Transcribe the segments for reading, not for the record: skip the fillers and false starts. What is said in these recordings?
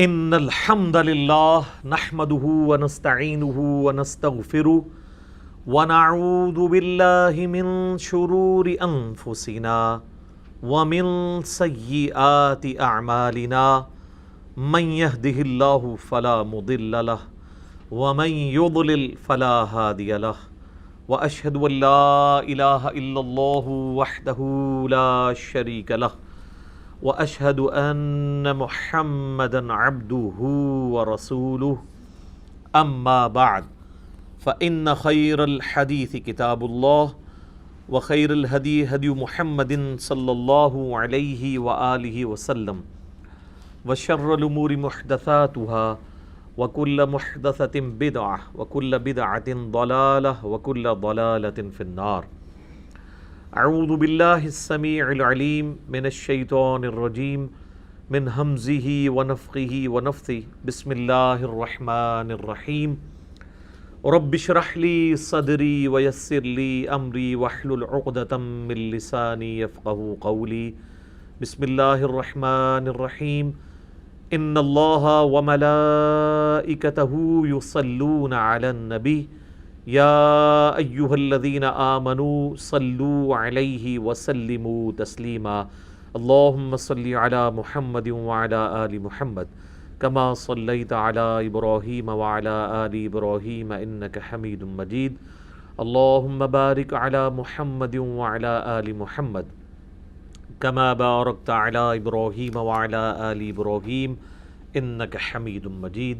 ان الحمد للہ نحمده ونستعینه ونستغفره ونعوذ باللہ من شرور انفسنا ومن سیئات اعمالنا من يهده اللہ فلا مضل له ومن يضلل فلا هادی له واشهد ان لا الہ الا اللہ وحدہ لا شریک له واشهد ان محمدا عبده ورسوله اما بعد فان خير الحديث كتاب الله وخير الهدي هدي محمد صلى الله عليه واله وسلم وشر الامور محدثاتها وكل محدثة بدعة وكل بدعة ضلالة وكل ضلالة في النار. اعوذ باللہ السمیع العلیم من الشیطان الرجیم من ہمزہ ونفخہ ونفثہ بسم اللہ الرحمن الرحیم رب اشرح لی صدری ویسر لی امری واحلل عقدۃ من لسانی یفقہوا قولی. بسم اللہ الرحمن الرحیم ان اللہ وملائکتہ یصلون علی النبی یا ایہا الذین آمنوا صلوا علیہ وسلموا تسلیما. اللہم صلی علی محمد وعلی آل محمد کما صلیت علی ابراہیم وعلی آل ابراہیم انک حمید مجید. اللہم بارک علی محمد وعلی آل محمد کما بارکت علی ابراہیم وعلی آل ابراہیم انک حمید مجید.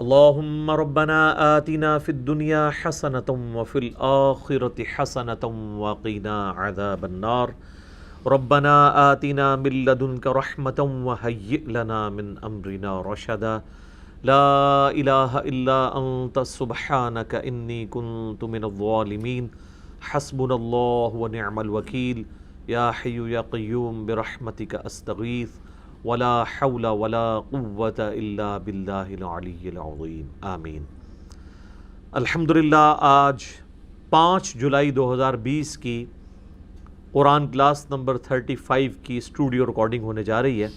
اللہم ربنا آتنا فی الدنیا حسنۃ وفی الآخرۃ حسنۃ وقنا عذاب النار. ربنا آتنا من لدنک رحمۃ وہیئ لنا من امرنا رشدا. لا الہ الا انت سبحانک انی کنت من الظالمین. حسبنا اللہ ونعم الوکیل. یا حی یا قیوم برحمتک استغیث ولا حول ولا قوة الا باللہ العلی العظیم آمین. الحمدللہ آج 5 جولائی 2020 کی قرآن کلاس نمبر 35 کی اسٹوڈیو ریکارڈنگ ہونے جا رہی ہے.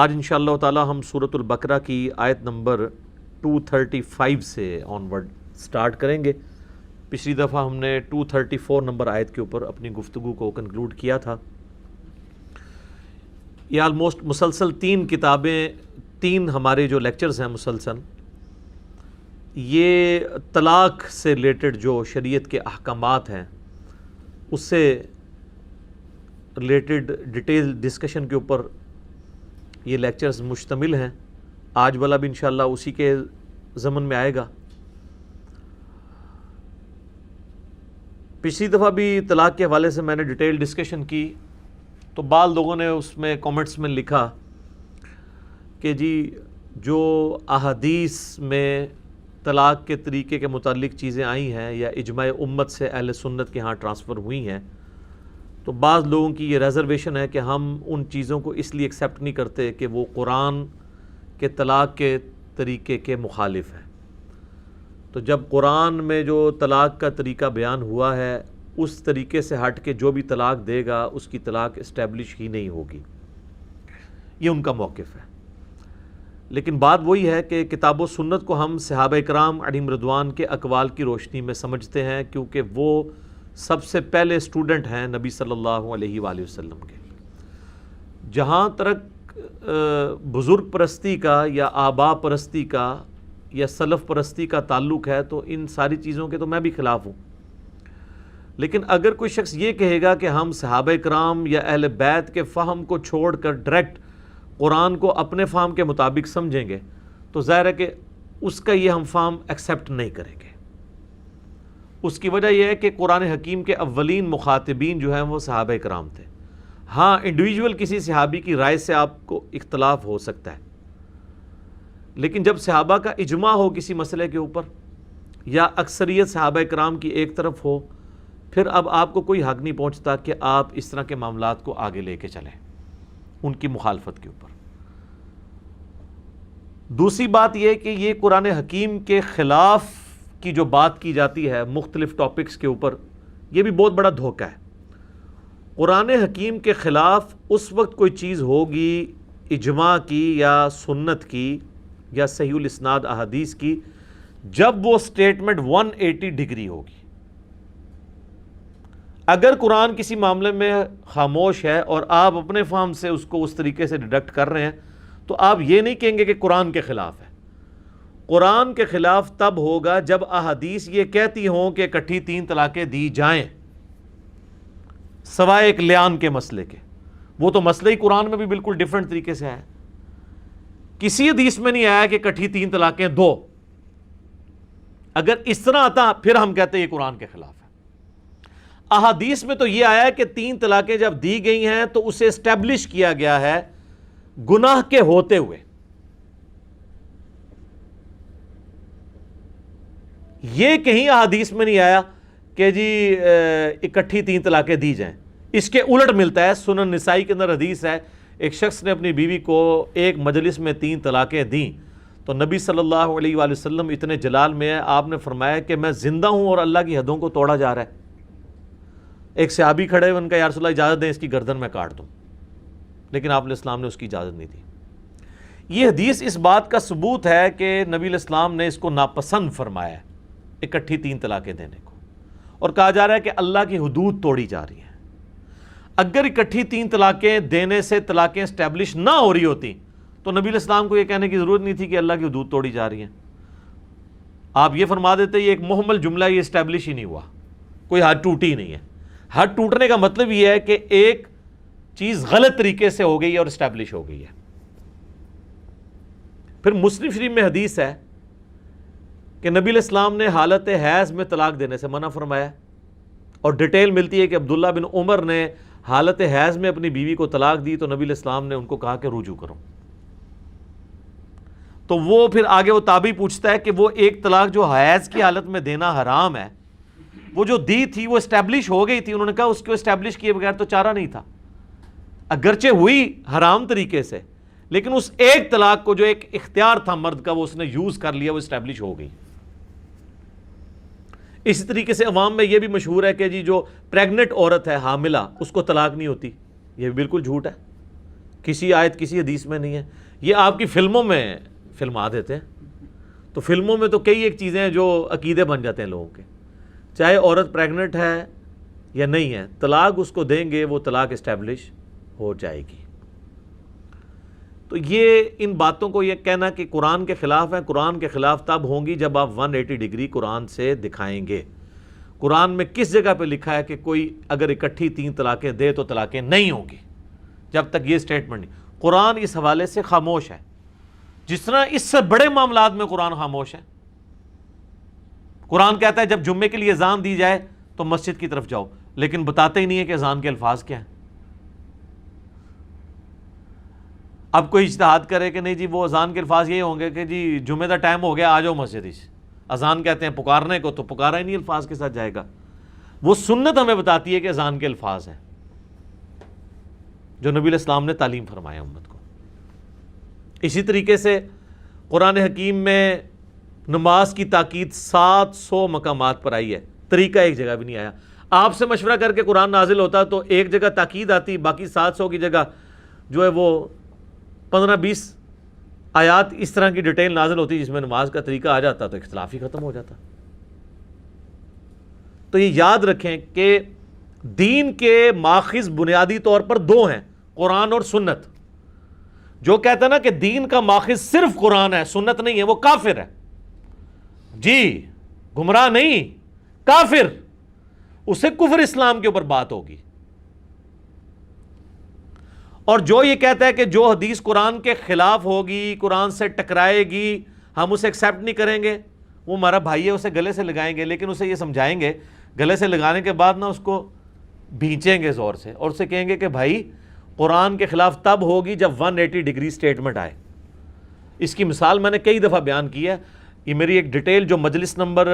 آج انشاءاللہ تعالی ہم سورۃ البقرہ کی آیت نمبر 235 سے آنورڈ سٹارٹ کریں گے. پچھلی دفعہ ہم نے 234 نمبر آیت کے اوپر اپنی گفتگو کو کنکلوڈ کیا تھا. یہ آلموسٹ مسلسل 3 کتابیں 3 ہمارے جو لیکچرز ہیں مسلسل یہ طلاق سے ریلیٹڈ جو شریعت کے احکامات ہیں اس سے ریلیٹڈ ڈیٹیل ڈسکشن کے اوپر یہ لیکچرز مشتمل ہیں. آج والا بھی انشاءاللہ اسی کے ضمن میں آئے گا. پچھلی دفعہ بھی طلاق کے حوالے سے میں نے ڈیٹیل ڈسکشن کی تو بعض لوگوں نے اس میں کامنٹس میں لکھا کہ جی جو احادیث میں طلاق کے طریقے کے متعلق چیزیں آئی ہیں یا اجماع امت سے اہل سنت کے ہاں ٹرانسفر ہوئی ہیں تو بعض لوگوں کی یہ ریزرویشن ہے کہ ہم ان چیزوں کو اس لیے ایکسیپٹ نہیں کرتے کہ وہ قرآن کے طلاق کے طریقے کے مخالف ہیں. تو جب قرآن میں جو طلاق کا طریقہ بیان ہوا ہے اس طریقے سے ہٹ کے جو بھی طلاق دے گا اس کی طلاق اسٹیبلش ہی نہیں ہوگی. یہ ان کا موقف ہے. لیکن بات وہی ہے کہ کتاب و سنت کو ہم صحابہ کرام علیہم رضوان کے اقوال کی روشنی میں سمجھتے ہیں کیونکہ وہ سب سے پہلے اسٹوڈنٹ ہیں نبی صلی اللہ علیہ وآلہ وسلم کے. جہاں تک بزرگ پرستی کا یا آبا پرستی کا یا سلف پرستی کا تعلق ہے تو ان ساری چیزوں کے تو میں بھی خلاف ہوں. لیکن اگر کوئی شخص یہ کہے گا کہ ہم صحابہ کرام یا اہل بیت کے فہم کو چھوڑ کر ڈائریکٹ قرآن کو اپنے فہم کے مطابق سمجھیں گے تو ظاہر ہے کہ اس کا یہ ہم فہم ایکسیپٹ نہیں کریں گے. اس کی وجہ یہ ہے کہ قرآن حکیم کے اولین مخاطبین جو ہیں وہ صحابہ کرام تھے. ہاں انڈیویجول کسی صحابی کی رائے سے آپ کو اختلاف ہو سکتا ہے لیکن جب صحابہ کا اجماع ہو کسی مسئلے کے اوپر یا اکثریت صحابہ کرام کی ایک طرف ہو پھر اب آپ کو کوئی حق نہیں پہنچتا کہ آپ اس طرح کے معاملات کو آگے لے کے چلیں ان کی مخالفت کے اوپر. دوسری بات یہ کہ یہ قرآن حکیم کے خلاف کی جو بات کی جاتی ہے مختلف ٹاپکس کے اوپر یہ بھی بہت بڑا دھوکہ ہے. قرآن حکیم کے خلاف اس وقت کوئی چیز ہوگی اجماع کی یا سنت کی یا صحیح الاسناد احادیث کی جب وہ سٹیٹمنٹ 180 ڈگری ہوگی. اگر قرآن کسی معاملے میں خاموش ہے اور آپ اپنے فہم سے اس کو اس طریقے سے ڈیڈکٹ کر رہے ہیں تو آپ یہ نہیں کہیں گے کہ قرآن کے خلاف ہے. قرآن کے خلاف تب ہوگا جب احادیث یہ کہتی ہوں کہ اکٹھی 3 طلاقیں دی جائیں سوائے ایک لیان کے مسئلے کے. وہ تو مسئلہ ہی قرآن میں بھی بالکل ڈیفرنٹ طریقے سے ہے. کسی حدیث میں نہیں آیا کہ اکٹھی 3 طلاقیں دو. اگر اس طرح آتا پھر ہم کہتے ہیں یہ قرآن کے خلاف ہے. احادیث میں تو یہ آیا ہے کہ 3 طلاقیں جب دی گئی ہیں تو اسے اسٹیبلش کیا گیا ہے گناہ کے ہوتے ہوئے. یہ کہیں احادیث میں نہیں آیا کہ جی اکٹھی 3 طلاقیں دی جائیں. اس کے الٹ ملتا ہے. سنن نسائی کے اندر حدیث ہے ایک شخص نے اپنی بیوی کو ایک مجلس میں 3 طلاقیں دیں تو نبی صلی اللہ علیہ وآلہ وسلم اتنے جلال میں ہے, آپ نے فرمایا کہ میں زندہ ہوں اور اللہ کی حدوں کو توڑا جا رہا ہے. ایک صحابی کھڑے ان کا یا رسول اللہ اجازت دیں اس کی گردن میں کاٹ دوں, لیکن آپ علیہ السلام نے اس کی اجازت نہیں دی. یہ حدیث اس بات کا ثبوت ہے کہ نبی علیہ السلام نے اس کو ناپسند فرمایا ہے اکٹھی 3 طلاقیں دینے کو, اور کہا جا رہا ہے کہ اللہ کی حدود توڑی جا رہی ہیں. اگر اکٹھی 3 طلاقیں دینے سے طلاقیں اسٹیبلش نہ ہو رہی ہوتی تو نبی علیہ السلام کو یہ کہنے کی ضرورت نہیں تھی کہ اللہ کی حدود توڑی جا رہی ہیں. آپ یہ فرما دیتے یہ ایک محمل جملہ, یہ اسٹیبلش ہی نہیں ہوا, کوئی حد ٹوٹی ہی نہیں ہے. حد ٹوٹنے کا مطلب یہ ہے کہ ایک چیز غلط طریقے سے ہو گئی ہے اور اسٹیبلش ہو گئی ہے. پھر مسلم شریف میں حدیث ہے کہ نبی علیہ السلام نے حالت حیض میں طلاق دینے سے منع فرمایا, اور ڈیٹیل ملتی ہے کہ عبداللہ بن عمر نے حالت حیض میں اپنی بیوی کو طلاق دی تو نبی علیہ السلام نے ان کو کہا کہ رجوع کرو. تو وہ پھر آگے وہ تابعی پوچھتا ہے کہ وہ ایک طلاق جو حیض کی حالت میں دینا حرام ہے, وہ جو دی تھی وہ اسٹیبلش ہو گئی تھی. انہوں نے کہا اس کو اسٹیبلش کیے بغیر تو چارہ نہیں تھا, اگرچہ ہوئی حرام طریقے سے, لیکن اس ایک طلاق کو جو ایک اختیار تھا مرد کا وہ اس نے یوز کر لیا, وہ اسٹیبلش ہو گئی. اسی طریقے سے عوام میں یہ بھی مشہور ہے کہ جی جو پریگننٹ عورت ہے, حاملہ, اس کو طلاق نہیں ہوتی. یہ بھی بالکل جھوٹ ہے, کسی آیت کسی حدیث میں نہیں ہے. یہ آپ کی فلموں میں فلما دیتے ہیں. تو فلموں میں تو کئی ایک چیزیں ہیں جو عقیدے بن جاتے ہیں لوگوں کے. چاہے عورت پریگننٹ ہے یا نہیں ہے, طلاق اس کو دیں گے وہ طلاق اسٹیبلش ہو جائے گی. تو یہ ان باتوں کو یہ کہنا کہ قرآن کے خلاف ہے, قرآن کے خلاف تب ہوں گی جب آپ 180 ڈگری قرآن سے دکھائیں گے. قرآن میں کس جگہ پہ لکھا ہے کہ کوئی اگر اکٹھی 3 طلاقیں دے تو طلاقیں نہیں ہوں گی؟ جب تک یہ سٹیٹمنٹ نہیں. قرآن اس حوالے سے خاموش ہے, جس طرح اس سے بڑے معاملات میں قرآن خاموش ہے. قرآن کہتا ہے جب جمعے کے لیے اذان دی جائے تو مسجد کی طرف جاؤ, لیکن بتاتے ہی نہیں ہے کہ اذان کے الفاظ کیا ہیں. اب کوئی اجتہاد کرے کہ نہیں جی وہ اذان کے الفاظ یہ ہوں گے کہ جی جمعے کا ٹائم ہو گیا آ جاؤ مسجد. اذان کہتے ہیں پکارنے کو, تو پکارا ہی نہیں الفاظ کے ساتھ جائے گا. وہ سنت ہمیں بتاتی ہے کہ اذان کے الفاظ ہیں جو نبی علیہ السلام نے تعلیم فرمایا امت کو. اسی طریقے سے قرآن حکیم میں نماز کی تاکید 700 مقامات پر آئی ہے, طریقہ ایک جگہ بھی نہیں آیا. آپ سے مشورہ کر کے قرآن نازل ہوتا تو ایک جگہ تاکید آتی, باقی 700 کی جگہ جو ہے وہ 15-20 آیات اس طرح کی ڈیٹیل نازل ہوتی جس میں نماز کا طریقہ آ جاتا تو اختلاف ہی ختم ہو جاتا. تو یہ یاد رکھیں کہ دین کے ماخذ بنیادی طور پر 2 ہیں, قرآن اور سنت. جو کہتا ہے نا کہ دین کا ماخذ صرف قرآن ہے سنت نہیں ہے, وہ کافر ہے. جی گمراہ نہیں, کافر. اسے کفر اسلام کے اوپر بات ہوگی. اور جو یہ کہتا ہے کہ جو حدیث قرآن کے خلاف ہوگی, قرآن سے ٹکرائے گی, ہم اسے ایکسیپٹ نہیں کریں گے, وہ ہمارا بھائی ہے, اسے گلے سے لگائیں گے, لیکن اسے یہ سمجھائیں گے, گلے سے لگانے کے بعد نا اس کو بھینچیں گے زور سے, اور اسے کہیں گے کہ بھائی قرآن کے خلاف تب ہوگی جب 180 ڈگری سٹیٹمنٹ آئے. اس کی مثال میں نے کئی دفعہ بیان کی ہے. یہ میری ایک ڈیٹیل جو مجلس نمبر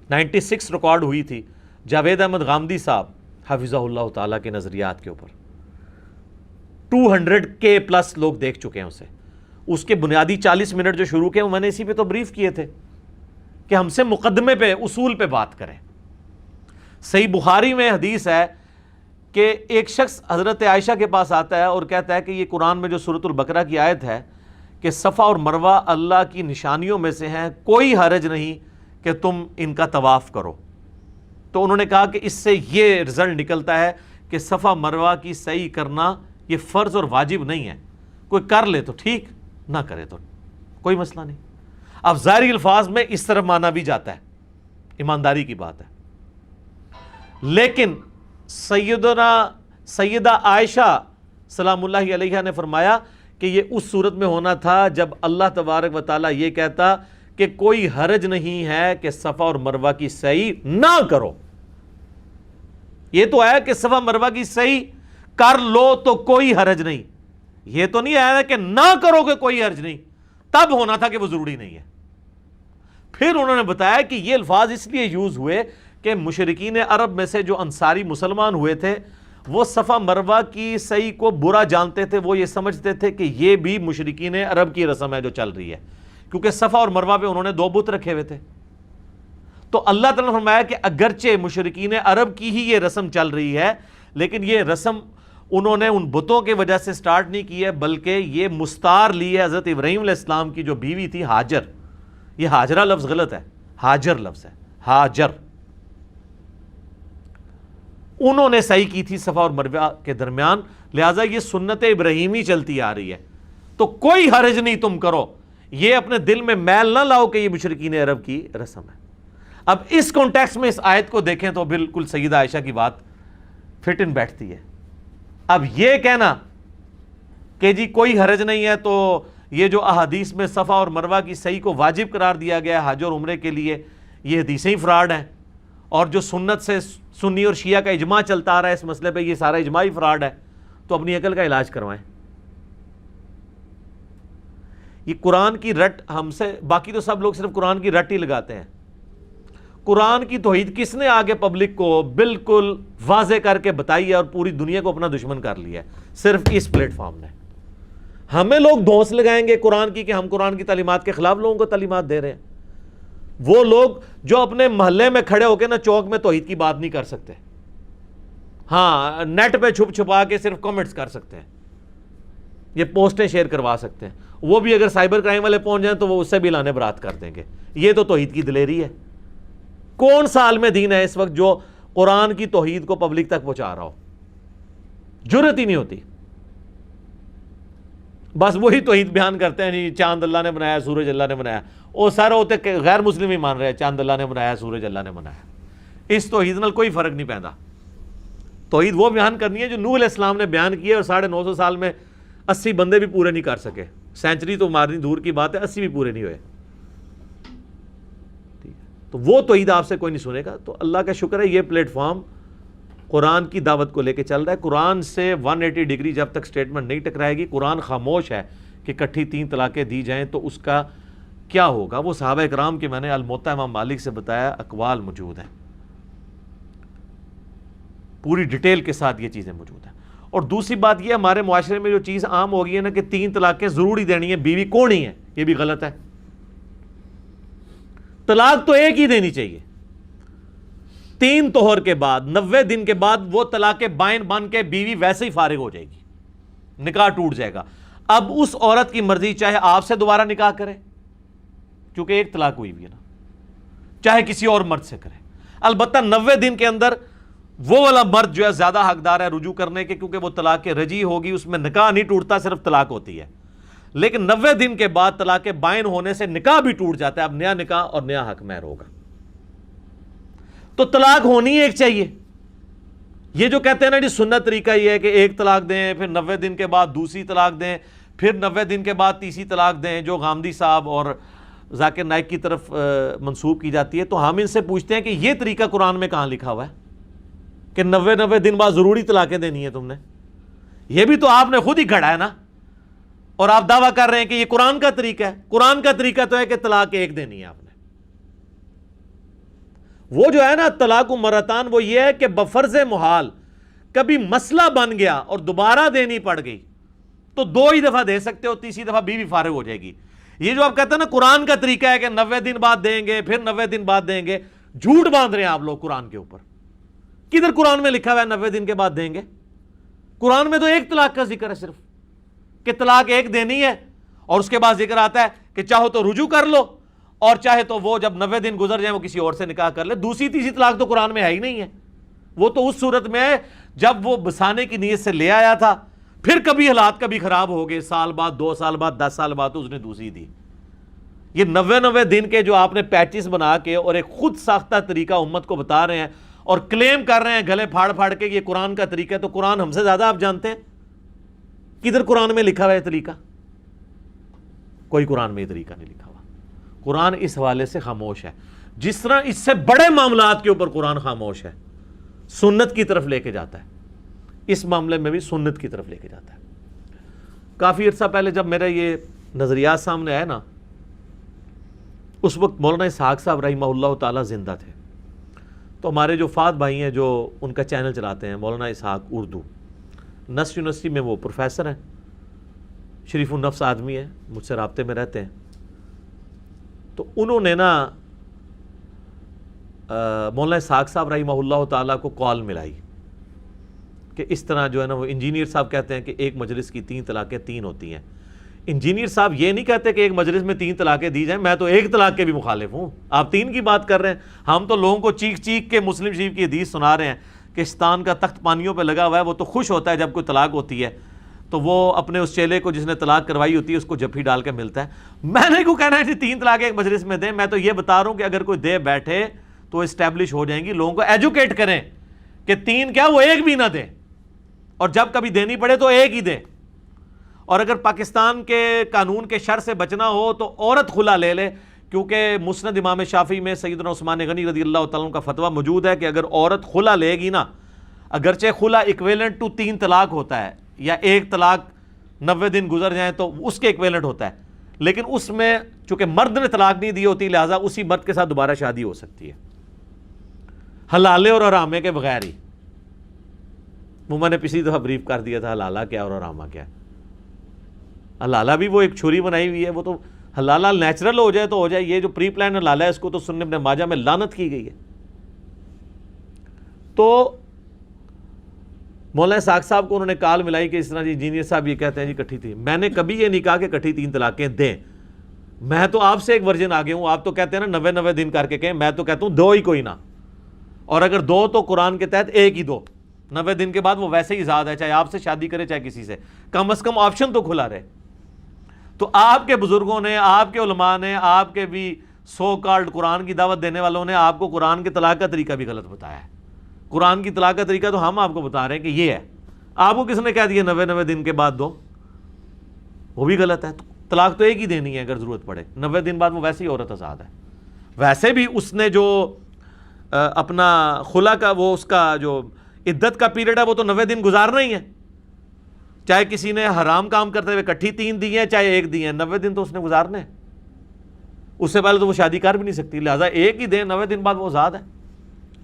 96 ریکارڈ ہوئی تھی جاوید احمد غامدی صاحب حفظہ اللہ تعالیٰ کے نظریات کے اوپر, 200K پلس لوگ دیکھ چکے ہیں اسے. اس کے بنیادی 40 منٹ جو شروع کیے وہ میں نے اسی پہ تو بریف کیے تھے کہ ہم سے مقدمے پہ, اصول پہ بات کریں. صحیح بخاری میں حدیث ہے کہ ایک شخص حضرت عائشہ کے پاس آتا ہے اور کہتا ہے کہ یہ قرآن میں جو سورۃ البقرہ کی آیت ہے کہ صفا اور مروہ اللہ کی نشانیوں میں سے ہیں، کوئی حرج نہیں کہ تم ان کا طواف کرو. تو انہوں نے کہا کہ اس سے یہ رزلٹ نکلتا ہے کہ صفا مروہ کی سعی کرنا یہ فرض اور واجب نہیں ہے، کوئی کر لے تو ٹھیک، نہ کرے تو کوئی مسئلہ نہیں. اب ظاہری الفاظ میں اس طرف مانا بھی جاتا ہے، ایمانداری کی بات ہے. لیکن سیدہ عائشہ سلام اللہ علیہا نے فرمایا کہ یہ اس صورت میں ہونا تھا جب اللہ تبارک و تعالیٰ یہ کہتا کہ کوئی حرج نہیں ہے کہ صفا اور مروہ کی سعی نہ کرو. یہ تو ہے کہ صفا مروہ کی سعی کر لو تو کوئی حرج نہیں، یہ تو نہیں آیا کہ نہ کرو کہ کوئی حرج نہیں. تب ہونا تھا کہ وہ ضروری نہیں ہے. پھر انہوں نے بتایا کہ یہ الفاظ اس لیے یوز ہوئے کہ مشرکین عرب میں سے جو انصاری مسلمان ہوئے تھے وہ صفا مروہ کی سعی کو برا جانتے تھے. وہ یہ سمجھتے تھے کہ یہ بھی مشرکین عرب کی رسم ہے جو چل رہی ہے، کیونکہ صفا اور مروہ پہ انہوں نے 2 بت رکھے ہوئے تھے. تو اللہ تعالیٰ نے فرمایا کہ اگرچہ مشرکین عرب کی ہی یہ رسم چل رہی ہے، لیکن یہ رسم انہوں نے ان بتوں کی وجہ سے سٹارٹ نہیں کی ہے، بلکہ یہ مستعار لی ہے حضرت ابراہیم علیہ السلام کی جو بیوی تھی ہاجر. یہ ہاجرہ لفظ غلط ہے، ہاجر لفظ ہے، ہاجر. انہوں نے سعی کی تھی صفا اور مروہ کے درمیان، لہٰذا یہ سنت ابراہیمی چلتی آ رہی ہے. تو کوئی حرج نہیں تم کرو، یہ اپنے دل میں میل نہ لاؤ کہ یہ مشرکین عرب کی رسم ہے. اب اس کانٹیکس میں اس آیت کو دیکھیں تو بالکل سیدہ عائشہ کی بات فٹ ان بیٹھتی ہے. اب یہ کہنا کہ جی کوئی حرج نہیں ہے، تو یہ جو احادیث میں صفا اور مروہ کی سعی کو واجب قرار دیا گیا ہے حج اور عمرے کے لیے، یہ حدیثیں ہی فراڈ ہیں. اور جو سنت سے سنی اور شیعہ کا اجماع چلتا آ رہا ہے اس مسئلے پہ، یہ سارا اجماع ہی فراڈ ہے. تو اپنی عقل کا علاج کروائیں. یہ قرآن کی رٹ ہم سے، باقی تو سب لوگ صرف قرآن کی رٹ ہی لگاتے ہیں. قرآن کی توحید کس نے آگے پبلک کو بالکل واضح کر کے بتائی ہے اور پوری دنیا کو اپنا دشمن کر لیا ہے؟ صرف اس پلیٹ فارم نے. ہمیں لوگ دھونس لگائیں گے قرآن کی کہ ہم قرآن کی تعلیمات کے خلاف لوگوں کو تعلیمات دے رہے ہیں. وہ لوگ جو اپنے محلے میں کھڑے ہو کے نا چوک میں توحید کی بات نہیں کر سکتے، ہاں نیٹ پہ چھپ چھپا کے صرف کمنٹس کر سکتے ہیں، یہ پوسٹیں شیئر کروا سکتے ہیں. وہ بھی اگر سائبر کرائم والے پہنچ جائیں تو وہ اس سے بھی لانے برات کر دیں گے. یہ تو توحید کی دلیری ہے. کون سا عالم دین ہے اس وقت جو قرآن کی توحید کو پبلک تک پہنچا رہا ہو؟ جرت ہی نہیں ہوتی. بس وہی توحید بیان کرتے ہیں، نہیں چاند اللہ نے بنایا، سورج اللہ نے بنایا. وہ سارے ہوتے غیر مسلم ہی مان رہے ہیں چاند اللہ نے بنایا، سورج اللہ نے بنایا. اس توحید نال کوئی فرق نہیں پیندا. توحید وہ بیان کرنی ہے جو نوح علیہ السلام نے بیان کی ہے، اور 950 سال میں 80 بندے بھی پورے نہیں کر سکے. سینچری تو مارنی دور کی بات ہے، 80 بھی پورے نہیں ہوئے. تو وہ توحید آپ سے کوئی نہیں سنے گا. تو اللہ کا شکر ہے یہ پلیٹ فارم قرآن کی دعوت کو لے کے چل رہا ہے. قرآن سے 180 ڈگری جب تک سٹیٹمنٹ نہیں ٹکرائے گی، قرآن خاموش ہے کہ کٹھی 3 طلاقیں دی جائیں تو اس کا کیا ہوگا. وہ صحابہ کرام کے میں نے الموطا امام مالک سے بتایا اقوال موجود ہیں، پوری ڈیٹیل کے ساتھ یہ چیزیں موجود ہیں. اور دوسری بات یہ، ہمارے معاشرے میں جو چیز عام ہو گئی ہے نا کہ 3 طلاقیں ضروری دینی ہے، بیوی کون ہی ہے، یہ بھی غلط ہے. طلاق تو ایک ہی دینی چاہیے. 3 طہر کے بعد 90 دن کے بعد وہ طلاق بائن بن کے بیوی ویسے ہی فارغ ہو جائے گی، نکاح ٹوٹ جائے گا. اب اس عورت کی مرضی، چاہے آپ سے دوبارہ نکاح کرے کیونکہ ایک طلاق ہوئی بھی ہے نا، چاہے کسی اور مرد سے کرے. البتہ 90 دن کے اندر وہ والا مرد جو ہے زیادہ حقدار ہے رجوع کرنے کے، کیونکہ وہ طلاق رجی ہوگی، اس میں نکاح نہیں ٹوٹتا، صرف طلاق ہوتی ہے. لیکن 90 دن کے بعد طلاق بائن ہونے سے نکاح بھی ٹوٹ جاتا ہے. اب نیا نکاح اور نیا حق مہر ہوگا. تو طلاق ہونی ایک چاہیے. یہ جو کہتے ہیں نا جی سنت طریقہ یہ ہے کہ ایک طلاق دیں، پھر 90 دن کے بعد دوسری طلاق دیں، پھر 90 دن کے بعد تیسری طلاق دیں، جو غامدی صاحب اور ذاکر نائک کی طرف منسوب کی جاتی ہے. تو ہم ان سے پوچھتے ہیں کہ یہ طریقہ قرآن میں کہاں لکھا ہوا ہے کہ 90 دن بعد ضروری طلاقیں دینی ہیں تم نے؟ یہ بھی تو آپ نے خود ہی گھڑا ہے نا، اور آپ دعویٰ کر رہے ہیں کہ یہ قرآن کا طریقہ ہے. قرآن کا طریقہ تو ہے کہ طلاق ایک دینی ہے آپ نے. وہ جو ہے نا طلاق مرتان، وہ یہ ہے کہ بفرض محال کبھی مسئلہ بن گیا اور دوبارہ دینی پڑ گئی تو 2 ہی دفعہ دے سکتے ہو، تیسری دفعہ بیوی فارغ ہو جائے گی. یہ جو آپ کہتے ہیں نا قرآن کا طریقہ ہے کہ 90 دن بعد دیں گے، پھر 90 دن بعد دیں گے، جھوٹ باندھ رہے ہیں آپ لوگ قرآن کے اوپر. کدھر قرآن میں لکھا ہوا ہے 90 دن کے بعد دیں گے؟ قرآن میں تو ایک طلاق کا ذکر ہے صرف، کہ طلاق ایک دینی ہے، اور اس کے بعد ذکر آتا ہے کہ چاہو تو رجوع کر لو، اور چاہے تو وہ جب 90 دن گزر جائیں وہ کسی اور سے نکاح کر لے۔ دوسری تیسری طلاق تو قرآن میں ہے ہی نہیں ہے، وہ تو اس صورت میں ہے جب وہ بسانے کی نیت سے لے آیا تھا، پھر کبھی حالات کبھی خراب ہو گئے، سال بعد 2 سال بعد 10 سال بعد تو اس نے دوسری دی۔ یہ 90 دن کے جو آپ نے پیچز بنا کے اور ایک خود ساختہ طریقہ امت کو بتا رہے ہیں اور کلیم کر رہے ہیں گلے پھاڑ پھاڑ کے یہ قرآن کا طریقہ ہے، تو قرآن ہم سے زیادہ آپ جانتے ہیں؟ کدھر قرآن میں لکھا ہوا ہے طریقہ؟ کوئی قرآن میں یہ طریقہ نہیں لکھا ہوا۔ قرآن اس حوالے سے خاموش ہے، جس طرح اس سے بڑے معاملات کے اوپر قرآن خاموش ہے، سنت کی طرف لے کے جاتا ہے، اس معاملے میں بھی سنت کی طرف لے کے جاتا ہے۔ کافی عرصہ پہلے جب میرا یہ نظریات سامنے آئے نا، اس وقت مولانا اسحاق صاحب رحمہ اللہ تعالی زندہ تھے، تو ہمارے جو فات بھائی ہیں جو ان کا چینل چلاتے ہیں، مولانا اسحاق اردو، نسٹ یونیورسٹی میں وہ پروفیسر ہیں، شریف النفس آدمی ہیں، مجھ سے رابطے میں رہتے ہیں، تو انہوں نے نا مولانا اسحاق صاحب رحمہ اللہ تعالیٰ کو کال ملائی کہ اس طرح جو ہے نا، وہ انجینئر صاحب کہتے ہیں کہ ایک مجلس کی 3 طلاقیں 3 ہوتی ہیں۔ انجینئر صاحب یہ نہیں کہتے کہ ایک مجلس میں 3 طلاقیں دی جائیں، میں تو 1 طلاق کے بھی مخالف ہوں، آپ 3 کی بات کر رہے ہیں۔ ہم تو لوگوں کو چیخ چیخ کے مسلم شریف کی حدیث سنا رہے ہیں کہ شیطان کا تخت پانیوں پہ لگا ہوا ہے، وہ تو خوش ہوتا ہے جب کوئی طلاق ہوتی ہے، تو وہ اپنے اس چیلے کو جس نے طلاق کروائی ہوتی ہے اس کو جفی ڈال کے ملتا ہے۔ میں نے کو کہنا ہے کہ 3 طلاقیں ایک مجلس میں دیں، میں تو یہ بتا رہا ہوں کہ اگر کوئی دے بیٹھے تو اسٹیبلش ہو جائیں گی، لوگوں کو ایجوکیٹ کریں کہ 3 کیا، وہ 1 بھی نہ دیں، اور جب کبھی دینی پڑے تو 1 ہی دیں۔ اور اگر پاکستان کے قانون کے شر سے بچنا ہو تو عورت خلا لے لے، کیونکہ مسند امام شافعی میں سیدنا عثمان غنی رضی اللہ تعالیٰ عنہ کا فتویٰ موجود ہے کہ اگر عورت خلا لے گی نا، اگرچہ خلا ایکویلنٹ ٹو 3 طلاق ہوتا ہے، یا 1 طلاق 90 دن گزر جائیں تو اس کے ایکویلنٹ ہوتا ہے، لیکن اس میں چونکہ مرد نے طلاق نہیں دی ہوتی، لہٰذا اسی مرد کے ساتھ دوبارہ شادی ہو سکتی ہے، حلالے اور حرامے کے بغیر ہی۔ وہ میں نے پچھلی دفعہ بریف کر دیا تھا حلالہ کیا اور حرامہ کیا۔ حلالہ بھی وہ ایک چھری بنائی ہوئی ہے، وہ تو حلالہ نیچرل ہو جائے تو ہو جائے، یہ جو پری پلان حلالہ ہے اس کو تو سنن ابن ماجہ میں لعنت کی گئی ہے۔ تو مولانا اسحاق صاحب کو انہوں نے کال ملائی کہ اس طرح جی انجینئر صاحب یہ کہتے ہیں جی کٹھی تھی۔ میں نے کبھی یہ نہیں کہا کہ کٹھی 3 طلاقیں دیں، میں تو آپ سے ایک ورژن آگے ہوں، آپ تو کہتے ہیں نا 90 دن کر کے کہیں، میں تو کہتا ہوں 2 ہی کوئی نہ، اور اگر 2 تو قرآن کے تحت 1 ہی دو، 90 دن کے بعد وہ ویسے ہی آزاد ہے، چاہے آپ سے شادی کرے چاہے کسی سے، کم از کم آپشن تو کھلا رہے۔ تو آپ کے بزرگوں نے، آپ کے علماء نے، آپ کے بھی سو کالڈ قرآن کی دعوت دینے والوں نے آپ کو قرآن کے طلاق کا طریقہ بھی غلط بتایا ہے۔ قرآن کی طلاق کا طریقہ تو ہم آپ کو بتا رہے ہیں کہ یہ ہے، آپ کو کس نے کہہ دیا 90 دن کے بعد دو؟ وہ بھی غلط ہے۔ طلاق تو 1 ہی دینی ہے اگر ضرورت پڑے، 90 دن بعد وہ ویسے ہی عورت آزاد ہے۔ ویسے بھی اس نے جو اپنا خلا کا وہ اس کا جو عدت کا پیریڈ ہے وہ تو 90 دن گزارنا ہی ہے، چاہے کسی نے حرام کام کرتے ہوئے کٹھی 3 دی ہیں چاہے 1 دی ہیں، 90 دن تو اس نے گزارنے ہیں، اس سے پہلے تو وہ شادی کر بھی نہیں سکتی، لہٰذا 1 ہی دیں، 90 دن بعد وہ آزاد ہے۔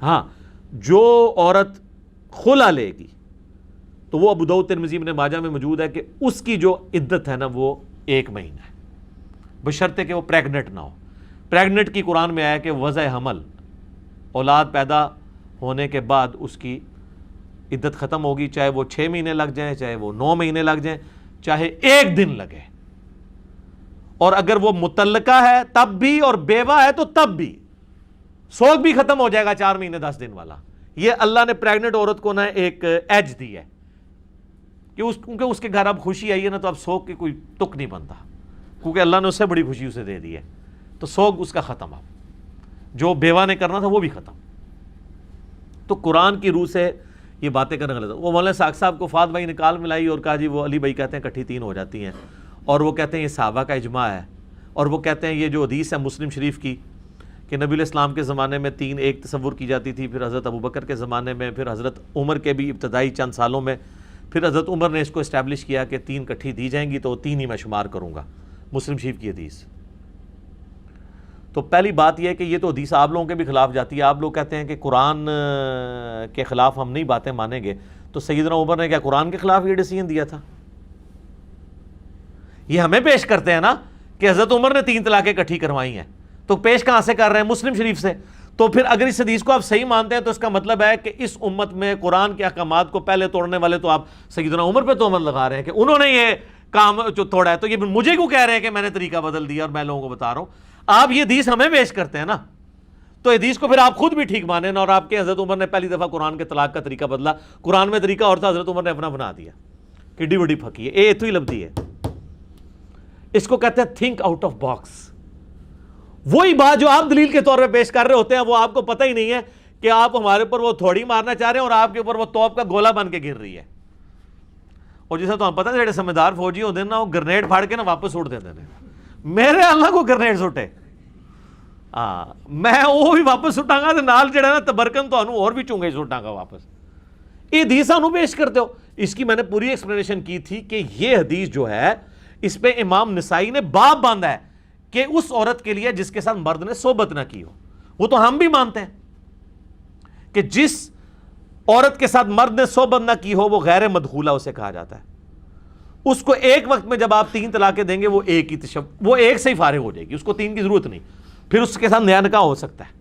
ہاں، جو عورت خلا لے گی تو وہ ابو داؤد ترمذی ابن ماجہ میں موجود ہے کہ اس کی جو عدت ہے نا وہ 1 مہینہ ہے، بشرطے کہ وہ پریگنٹ نہ ہو۔ پریگنٹ کی قرآن میں آیا کہ وضع حمل، اولاد پیدا ہونے کے بعد اس کی عدت ختم ہوگی، چاہے وہ 6 مہینے لگ جائیں، چاہے وہ 9 مہینے لگ جائیں، چاہے 1 دن لگے۔ اور اگر وہ متعلقہ ہے تب بھی اور بیوہ ہے تو تب بھی، سوگ بھی ختم ہو جائے گا 4 مہینے 10 دن والا۔ یہ اللہ نے پریگنٹ عورت کو نا ایک ایج دی ہے کہ کیونکہ اس کے گھر اب خوشی آئی ہے نا، تو اب سوگ کی کوئی تک نہیں بنتا، کیونکہ اللہ نے اس سے بڑی خوشی اسے دے دی ہے، تو سوگ اس کا ختم، اب جو بیوہ نے کرنا تھا وہ بھی ختم۔ تو قرآن کی روح سے یہ باتیں کرنا غلط ہے۔ وہ مولانا اسحاق صاحب کو فات بھائی نے کال ملائی اور کہا جی وہ علی بھائی کہتے ہیں کٹھی 3 ہو جاتی ہیں، اور وہ کہتے ہیں یہ صحابہ کا اجماع ہے، اور وہ کہتے ہیں یہ جو حدیث ہے مسلم شریف کی کہ نبی علیہ السلام کے زمانے میں 3 ایک تصور کی جاتی تھی، پھر حضرت ابوبکر کے زمانے میں، پھر حضرت عمر کے بھی ابتدائی چند سالوں میں، پھر حضرت عمر نے اس کو اسٹیبلش کیا کہ 3 کٹھی دی جائیں گی تو 3 ہی میں شمار کروں گا، مسلم شریف کی حدیث۔ تو پہلی بات یہ ہے کہ یہ تو حدیث آپ لوگوں کے بھی خلاف جاتی ہے۔ آپ لوگ کہتے ہیں کہ قرآن کے خلاف ہم نہیں باتیں مانیں گے، تو سیدنا عمر نے کیا قرآن کے خلاف یہ ڈیسیژن دیا تھا؟ یہ ہمیں پیش کرتے ہیں نا کہ حضرت عمر نے 3 طلاقیں اکٹھی کروائی ہیں، تو پیش کہاں سے کر رہے ہیں؟ مسلم شریف سے۔ تو پھر اگر اس حدیث کو آپ صحیح مانتے ہیں تو اس کا مطلب ہے کہ اس امت میں قرآن کے احکامات کو پہلے توڑنے والے تو آپ سیدنا عمر پہ تہمت لگا رہے ہیں کہ انہوں نے یہ کام جو توڑا ہے، تو یہ مجھے کیوں کہہ رہے ہیں کہ میں نے طریقہ بدل دیا اور میں لوگوں کو بتا رہا ہوں؟ آپ یہ حدیث ہمیں پیش کرتے ہیں نا، تو حدیث کو پھر آپ خود بھی ٹھیک مانیں نا، اور آپ کے حضرت عمر نے پہلی دفعہ قرآن کے طلاق کا طریقہ بدلا، قرآن میں طریقہ اور تھا، حضرت عمر نے اپنا بنا دیا، کڈی بڑی پھکی ہے، اے تو ہی لبدی ہے۔ اس کو کہتے ہیں تھنک آؤٹ آف باکس۔ وہی بات جو آپ دلیل کے طور پہ پیش کر رہے ہوتے ہیں وہ آپ کو پتہ ہی نہیں ہے کہ آپ ہمارے اوپر وہ تھوڑی مارنا چاہ رہے ہیں اور آپ کے اوپر وہ توپ کا گولا بن کے گر رہی ہے۔ اور جیسا تو ہم پتہ ہے جڑے سمجھدار فوجی ہوتے ہیں نا، وہ گرنیڈ پھاڑ کے نا واپس اڑ دیتے ہیں۔ میرے اللہ کو گرنیڈ سٹے، میں وہ بھی واپس سٹاں گا، نال جڑا نا تبرکن تو اور بھی چونگے سٹاں گا واپس۔ یہ حدیث انہوں پیش کرتے ہو۔ اس کی میں نے پوری ایکسپلینیشن کی تھی کہ یہ حدیث جو ہے اس پہ امام نسائی نے باب باندھا ہے کہ اس عورت کے لیے جس کے ساتھ مرد نے صحبت نہ کی ہو۔ وہ تو ہم بھی مانتے ہیں کہ جس عورت کے ساتھ مرد نے صحبت نہ کی ہو وہ غیر مدخولہ اسے کہا جاتا ہے۔ اس کو ایک وقت میں جب آپ 3 طلاقیں دیں گے وہ ایک سے ہی فارغ ہو جائے گی، اس کو 3 کی ضرورت نہیں، پھر اس کے ساتھ نیا نکاح ہو سکتا ہے۔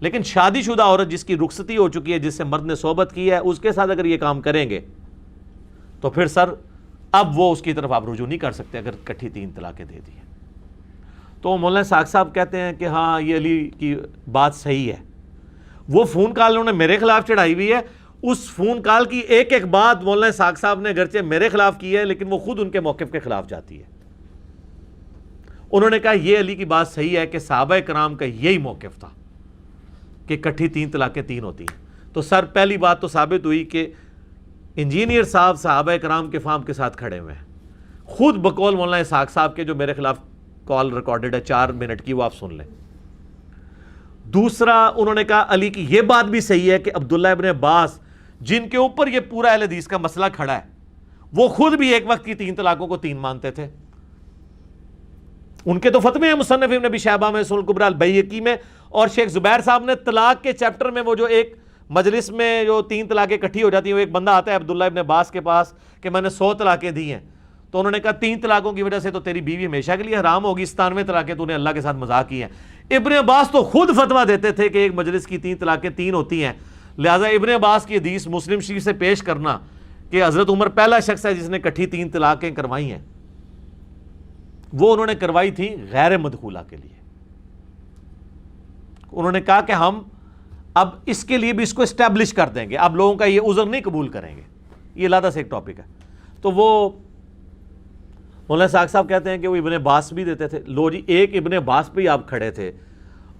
لیکن شادی شدہ عورت جس کی رخصتی ہو چکی ہے، جس سے مرد نے صحبت کی ہے، اس کے ساتھ اگر یہ کام کریں گے تو پھر سر اب وہ اس کی طرف آپ رجوع نہیں کر سکتے اگر کٹھی 3 طلاقیں دے دی ہیں۔ تو مولانا ساق صاحب کہتے ہیں کہ ہاں یہ علی کی بات صحیح ہے۔ وہ فون کال انہوں نے میرے خلاف چڑھائی ہوئی ہے، اس فون کال کی ایک ایک بات مولانا ساق صاحب نے اگرچہ میرے خلاف کی ہے لیکن وہ خود ان کے موقف کے خلاف جاتی ہے۔ انہوں نے کہا یہ علی کی بات صحیح ہے کہ صحابہ کرام کا یہی موقف تھا کہ کٹھی 3 طلاقیں 3 ہوتی ہیں۔ تو سر پہلی بات تو ثابت ہوئی کہ انجینئر صاحب صحابہ کرام کے فام کے ساتھ کھڑے ہوئے ہیں، خود بقول مولانا ساق صاحب کے جو میرے خلاف کال ریکارڈڈ ہے 4 منٹ کی، وہ آپ سن لیں۔ دوسرا انہوں نے کہا علی کی یہ بات بھی صحیح ہے کہ عبداللہ ابن عباس جن کے اوپر یہ پورا اہل حدیث کا مسئلہ کھڑا ہے وہ خود بھی ایک وقت کی 3 طلاقوں کو 3 مانتے تھے۔ ان کے تو فتوے ہیں مصنف ابن ابی شیبہ میں، سنن الکبریٰ البیہقی میں، اور شیخ زبیر صاحب نے طلاق کے چیپٹر میں وہ جو ایک مجلس میں جو 3 طلاقیں اکٹھی ہو جاتی ہیں، وہ ایک بندہ آتا ہے عبداللہ ابن عباس کے پاس کہ میں نے 100 طلاقیں دی ہیں، تو انہوں نے کہا 3 طلاقوں کی وجہ سے تو تیری بیوی ہمیشہ کے لیے حرام ہوگی، 97 طلاقیں تو نے اللہ کے ساتھ مذاق کی ہیں۔ ابن عباس تو خود فتویٰ دیتے تھے کہ ایک مجلس کی 3 طلاقیں 3 ہوتی ہیں، لہٰذا ابن عباس کی حدیث مسلم شریف سے پیش کرنا کہ حضرت عمر پہلا شخص ہے جس نے اکٹھی 3 طلاقیں کروائی ہیں، وہ انہوں نے کروائی تھی غیر مدخولہ کے لیے۔ انہوں نے کہا کہ ہم اب اس کے لیے بھی اس کو اسٹیبلش کر دیں گے، اب لوگوں کا یہ عذر نہیں قبول کریں گے، یہ علیحدہ سے ایک ٹاپک ہے۔ تو وہ مولانا ساق صاحب کہتے ہیں کہ وہ ابن عباس بھی دیتے تھے۔ لو جی، ایک ابن عباس پہ ہی آپ کھڑے تھے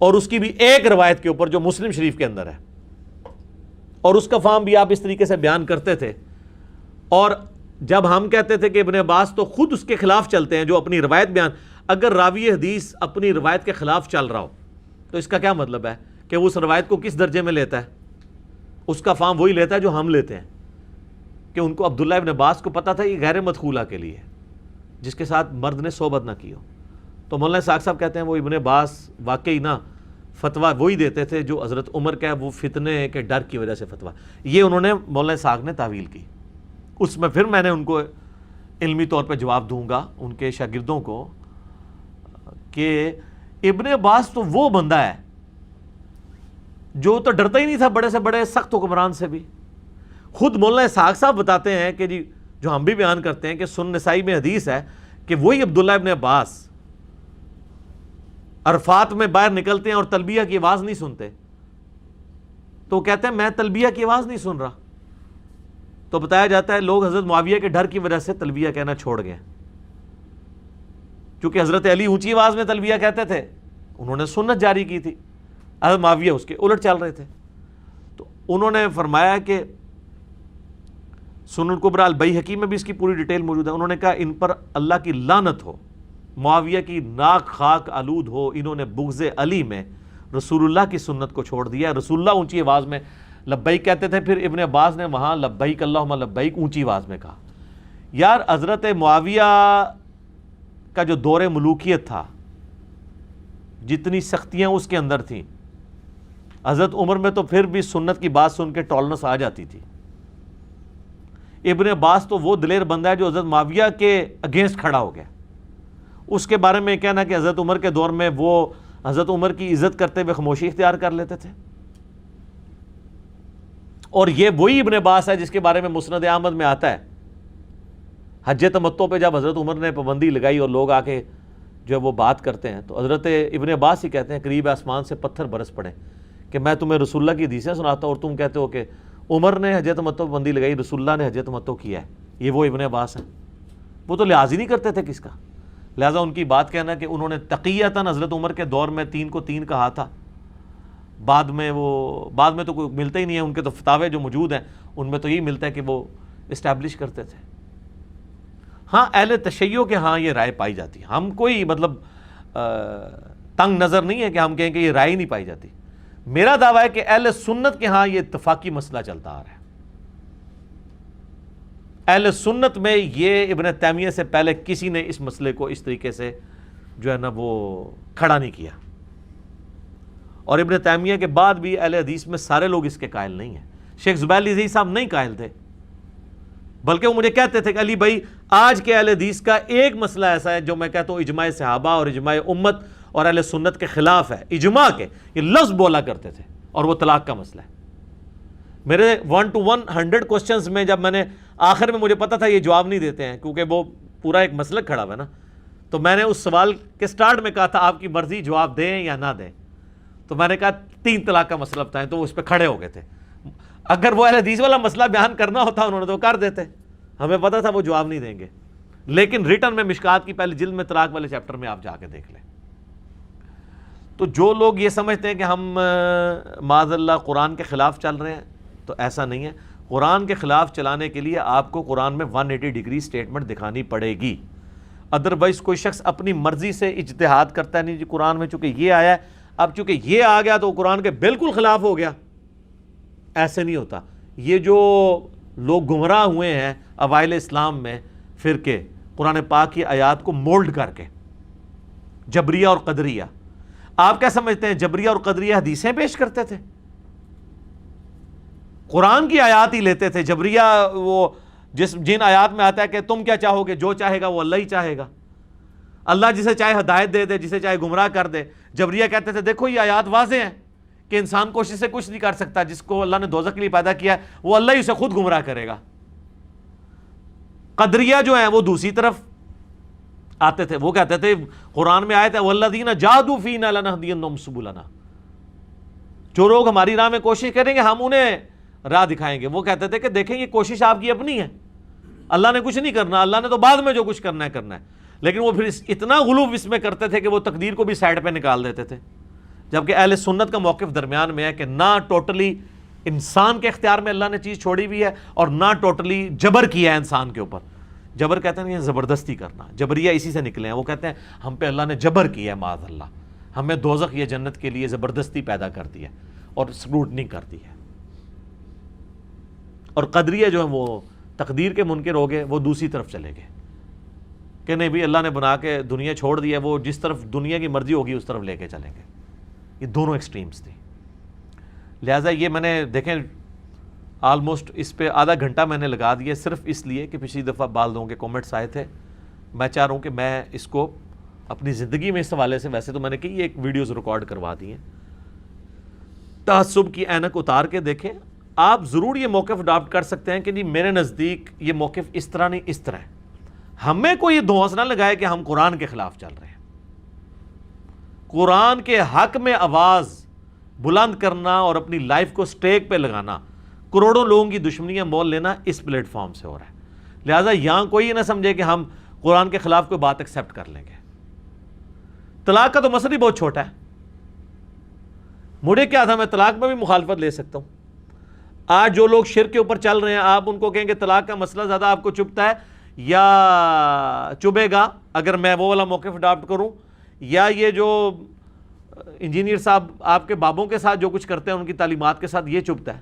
اور اس کی بھی ایک روایت کے اوپر جو مسلم شریف کے اندر ہے، اور اس کا فہم بھی آپ اس طریقے سے بیان کرتے تھے، اور جب ہم کہتے تھے کہ ابن عباس تو خود اس کے خلاف چلتے ہیں جو اپنی روایت بیان، اگر راوی حدیث اپنی روایت کے خلاف چل رہا ہو تو اس کا کیا مطلب ہے کہ وہ اس روایت کو کس درجے میں لیتا ہے؟ اس کا فہم وہی لیتا ہے جو ہم لیتے ہیں، کہ ان کو عبداللہ ابن عباس کو پتا تھا یہ غیر مدخولہ کے لیے جس کے ساتھ مرد نے صحبت نہ کی ہو۔ تو مولانا ساق صاحب کہتے ہیں وہ ابن عباس واقعی نا فتویٰ وہی دیتے تھے جو حضرت عمر کا ہے، وہ فتنے کے ڈر کی وجہ سے فتویٰ، یہ انہوں نے مولانا ساق نے تعویل کی۔ اس میں پھر میں نے ان کو علمی طور پہ جواب دوں گا ان کے شاگردوں کو کہ ابن عباس تو وہ بندہ ہے جو تو ڈرتا ہی نہیں تھا بڑے سے بڑے سخت حکمران سے بھی۔ خود مولانا ساق صاحب بتاتے ہیں کہ جی جو ہم بھی بیان کرتے ہیں کہ سنن نسائی میں حدیث ہے کہ وہی عبداللہ ابن عباس عرفات میں باہر نکلتے ہیں اور تلبیہ کی آواز نہیں سنتے، تو کہتے ہیں میں تلبیہ کی آواز نہیں سن رہا، تو بتایا جاتا ہے لوگ حضرت معاویہ کے ڈر کی وجہ سے تلبیہ کہنا چھوڑ گئے، چونکہ حضرت علی اونچی آواز میں تلبیہ کہتے تھے، انہوں نے سنت جاری کی تھی، حضرت معاویہ اس کے الٹ چل رہے تھے۔ تو انہوں نے فرمایا کہ سنن الکبریٰ البیہقی میں بھی اس کی پوری ڈیٹیل موجود ہے، انہوں نے کہا ان پر اللہ کی لعنت ہو، معاویہ کی ناک خاک آلود ہو، انہوں نے بغض علی میں رسول اللہ کی سنت کو چھوڑ دیا۔ رسول اللہ اونچی آواز میں لبیک کہتے تھے، پھر ابن عباس نے وہاں لبیک اللہم لبیک اونچی آواز میں کہا۔ یار حضرت معاویہ کا جو دور ملوکیت تھا، جتنی سختیاں اس کے اندر تھیں، حضرت عمر میں تو پھر بھی سنت کی بات سن کے ٹالنس آ جاتی تھی۔ ابن عباس تو وہ دلیر بندہ ہے جو حضرت معاویہ کے اگینسٹ کھڑا ہو گیا۔ اس کے بارے میں کہنا کہ حضرت عمر کے دور میں وہ حضرت عمر کی عزت کرتے ہوئے خاموشی اختیار کر لیتے تھے. اور یہ وہی ابن عباس ہے جس کے بارے میں مسند احمد میں آتا ہے حج تمتع پہ جب حضرت عمر نے پابندی لگائی اور لوگ آ کے جو وہ بات کرتے ہیں تو حضرت ابن عباس ہی کہتے ہیں قریب آسمان سے پتھر برس پڑے کہ میں تمہیں رسول اللہ کی حدیثیں سناتا ہوں اور تم کہتے ہو کہ عمر نے حج تمتع پابندی لگائی، رسول اللہ نے حج تمتع کیا ہے. یہ وہ ابن عباس ہیں، وہ تو لحاظ ہی نہیں کرتے تھے کس کا. لہٰذا ان کی بات کہنا کہ انہوں نے تقیتاً حضرت عمر کے دور میں 3 کو 3 کہا تھا، بعد میں تو کوئی ملتا ہی نہیں ہے. ان کے تو فتاوے جو موجود ہیں ان میں تو یہی ملتا ہے کہ وہ اسٹیبلش کرتے تھے. ہاں اہل تشیع کے ہاں یہ رائے پائی جاتی ہے. ہم کوئی مطلب تنگ نظر نہیں ہے کہ ہم کہیں کہ یہ رائے نہیں پائی جاتی. میرا دعویٰ ہے کہ اہل سنت کے ہاں یہ اتفاقی مسئلہ چلتا آ رہا ہے. اہل سنت میں یہ ابن تیمیہ سے پہلے کسی نے اس مسئلے کو اس طریقے سے جو ہے نا وہ کھڑا نہیں کیا، اور ابن تیمیہ کے بعد بھی اہل حدیث میں سارے لوگ اس کے قائل نہیں ہیں. شیخ زبیر علی صاحب نہیں قائل تھے، بلکہ وہ مجھے کہتے تھے کہ علی بھائی آج کے اہل حدیث کا ایک مسئلہ ایسا ہے جو میں کہتا ہوں اجماع صحابہ اور اجماع امت اور اہل سنت کے خلاف ہے. اجماع کے یہ لفظ بولا کرتے تھے، اور وہ طلاق کا مسئلہ ہے. میرے 1 to 100 کوسچنز میں جب میں نے آخر میں مجھے پتا تھا یہ جواب نہیں دیتے ہیں کیونکہ وہ پورا ایک مسلک کھڑا ہوا ہے نا، تو میں نے اس سوال کے سٹارٹ میں کہا تھا آپ کی مرضی جواب دیں یا نہ دیں. تو میں نے کہا 3 طلاق کا مسئلہ بتائیں، تو وہ اس پہ کھڑے ہو گئے تھے. اگر وہ اہل حدیث والا مسئلہ بیان کرنا ہوتا انہوں نے تو کر دیتے، ہمیں پتا تھا وہ جواب نہیں دیں گے. لیکن ریٹن میں مشکات کی پہلی جلد میں طلاق والے چیپٹر میں آپ جا کے دیکھ لیں. تو جو لوگ یہ سمجھتے ہیں کہ ہم معاذ اللہ قرآن کے خلاف چل رہے ہیں، تو ایسا نہیں ہے. قرآن کے خلاف چلانے کے لیے آپ کو قرآن میں 180 ڈگری سٹیٹمنٹ دکھانی پڑے گی. ادروائز کوئی شخص اپنی مرضی سے اجتہاد کرتا ہے، نہیں جی قرآن میں چونکہ یہ آیا ہے، اب چونکہ یہ آ گیا تو قرآن کے بالکل خلاف ہو گیا. ایسے نہیں ہوتا. یہ جو لوگ گمراہ ہوئے ہیں اوائل اسلام میں فرقے، قرآن پاک کی آیات کو مولڈ کر کے، جبریہ اور قدریہ. آپ کیا سمجھتے ہیں جبریہ اور قدریہ حدیثیں پیش کرتے تھے؟ قرآن کی آیات ہی لیتے تھے. جبریہ وہ جن آیات میں آتا ہے کہ تم کیا چاہو گے، جو چاہے گا وہ اللہ ہی چاہے گا، اللہ جسے چاہے ہدایت دے دے، جسے چاہے گمراہ کر دے. جبریہ کہتے تھے دیکھو یہ آیات واضح ہیں کہ انسان کوشش سے کچھ نہیں کر سکتا، جس کو اللہ نے دوزخ کے لیے پیدا کیا ہے وہ اللہ ہی اسے خود گمراہ کرے گا. قدریہ جو ہیں وہ دوسری طرف آتے تھے، وہ کہتے تھے قرآن میں آیت ہے وَالَّذِينَ جَاهَدُوا فِينَا لَنَهْدِيَنَّهُمْ سُبُلَنَا، جو لوگ ہماری راہ میں کوشش کریں گے ہم انہیں راہ دکھائیں گے. وہ کہتے تھے کہ دیکھیں یہ کوشش آپ کی اپنی ہے، اللہ نے کچھ نہیں کرنا، اللہ نے تو بعد میں جو کچھ کرنا ہے کرنا ہے. لیکن وہ پھر اتنا غلو اس میں کرتے تھے کہ وہ تقدیر کو بھی سائڈ پہ نکال دیتے تھے. جبکہ اہل سنت کا موقف درمیان میں ہے کہ نہ ٹوٹلی انسان کے اختیار میں اللہ نے چیز چھوڑی ہوئی ہے اور نہ ٹوٹلی جبر کیا ہے انسان کے اوپر. جبر کہتے ہیں یہ زبردستی کرنا، جبریہ اسی سے نکلے ہیں. وہ کہتے ہیں ہم پہ اللہ نے جبر کیا ہے، معاذ اللہ ہمیں دوزخ یا جنت کے لیے زبردستی پیدا کر دی ہے اور اسکروٹنی کر دی ہے. اور قدریہ جو ہیں وہ تقدیر کے منکر ہو گئے، وہ دوسری طرف چلے گئے کہ نہیں بھی اللہ نے بنا کے دنیا چھوڑ دی ہے، وہ جس طرف دنیا کی مرضی ہوگی اس طرف لے کے چلیں گے. یہ دونوں ایکسٹریمز تھے. لہٰذا یہ میں نے دیکھیں آلموسٹ اس پہ آدھا گھنٹہ میں نے لگا دیا صرف اس لیے کہ پچھلی دفعہ بال لوگوں کے کومنٹس آئے تھے. میں چاہ رہا ہوں کہ میں اس کو اپنی زندگی میں اس حوالے سے، ویسے تو میں نے کئی ایک ویڈیوز ریکارڈ کروا دی ہیں، تعصب کی اینک اتار کے دیکھیں. آپ ضرور یہ موقف اڈاپٹ کر سکتے ہیں کہ جی میرے نزدیک یہ موقف اس طرح نہیں اس طرح ہے. ہمیں کوئی یہ دھونس نہ لگائے کہ ہم قرآن کے خلاف چل رہے ہیں. قرآن کے حق میں آواز بلند کرنا اور اپنی لائف کو سٹیک پہ لگانا، کروڑوں لوگوں کی دشمنیاں مول لینا اس پلیٹ فارم سے ہو رہا ہے. لہٰذا یہاں کوئی نہ سمجھے کہ ہم قرآن کے خلاف کوئی بات ایکسیپٹ کر لیں گے. طلاق کا تو مسئلہ ہی بہت چھوٹا ہے. مجھے کیا تھا، میں طلاق میں بھی مخالفت لے سکتا ہوں. آج جو لوگ شرک کے اوپر چل رہے ہیں آپ ان کو کہیں گے طلاق کا مسئلہ زیادہ آپ کو چبھتا ہے یا چبھے گا اگر میں وہ والا موقف اڈاپٹ کروں، یا یہ جو انجینئر صاحب آپ کے بابوں کے ساتھ جو کچھ کرتے ہیں ان کی تعلیمات کے ساتھ یہ چبھتا ہے.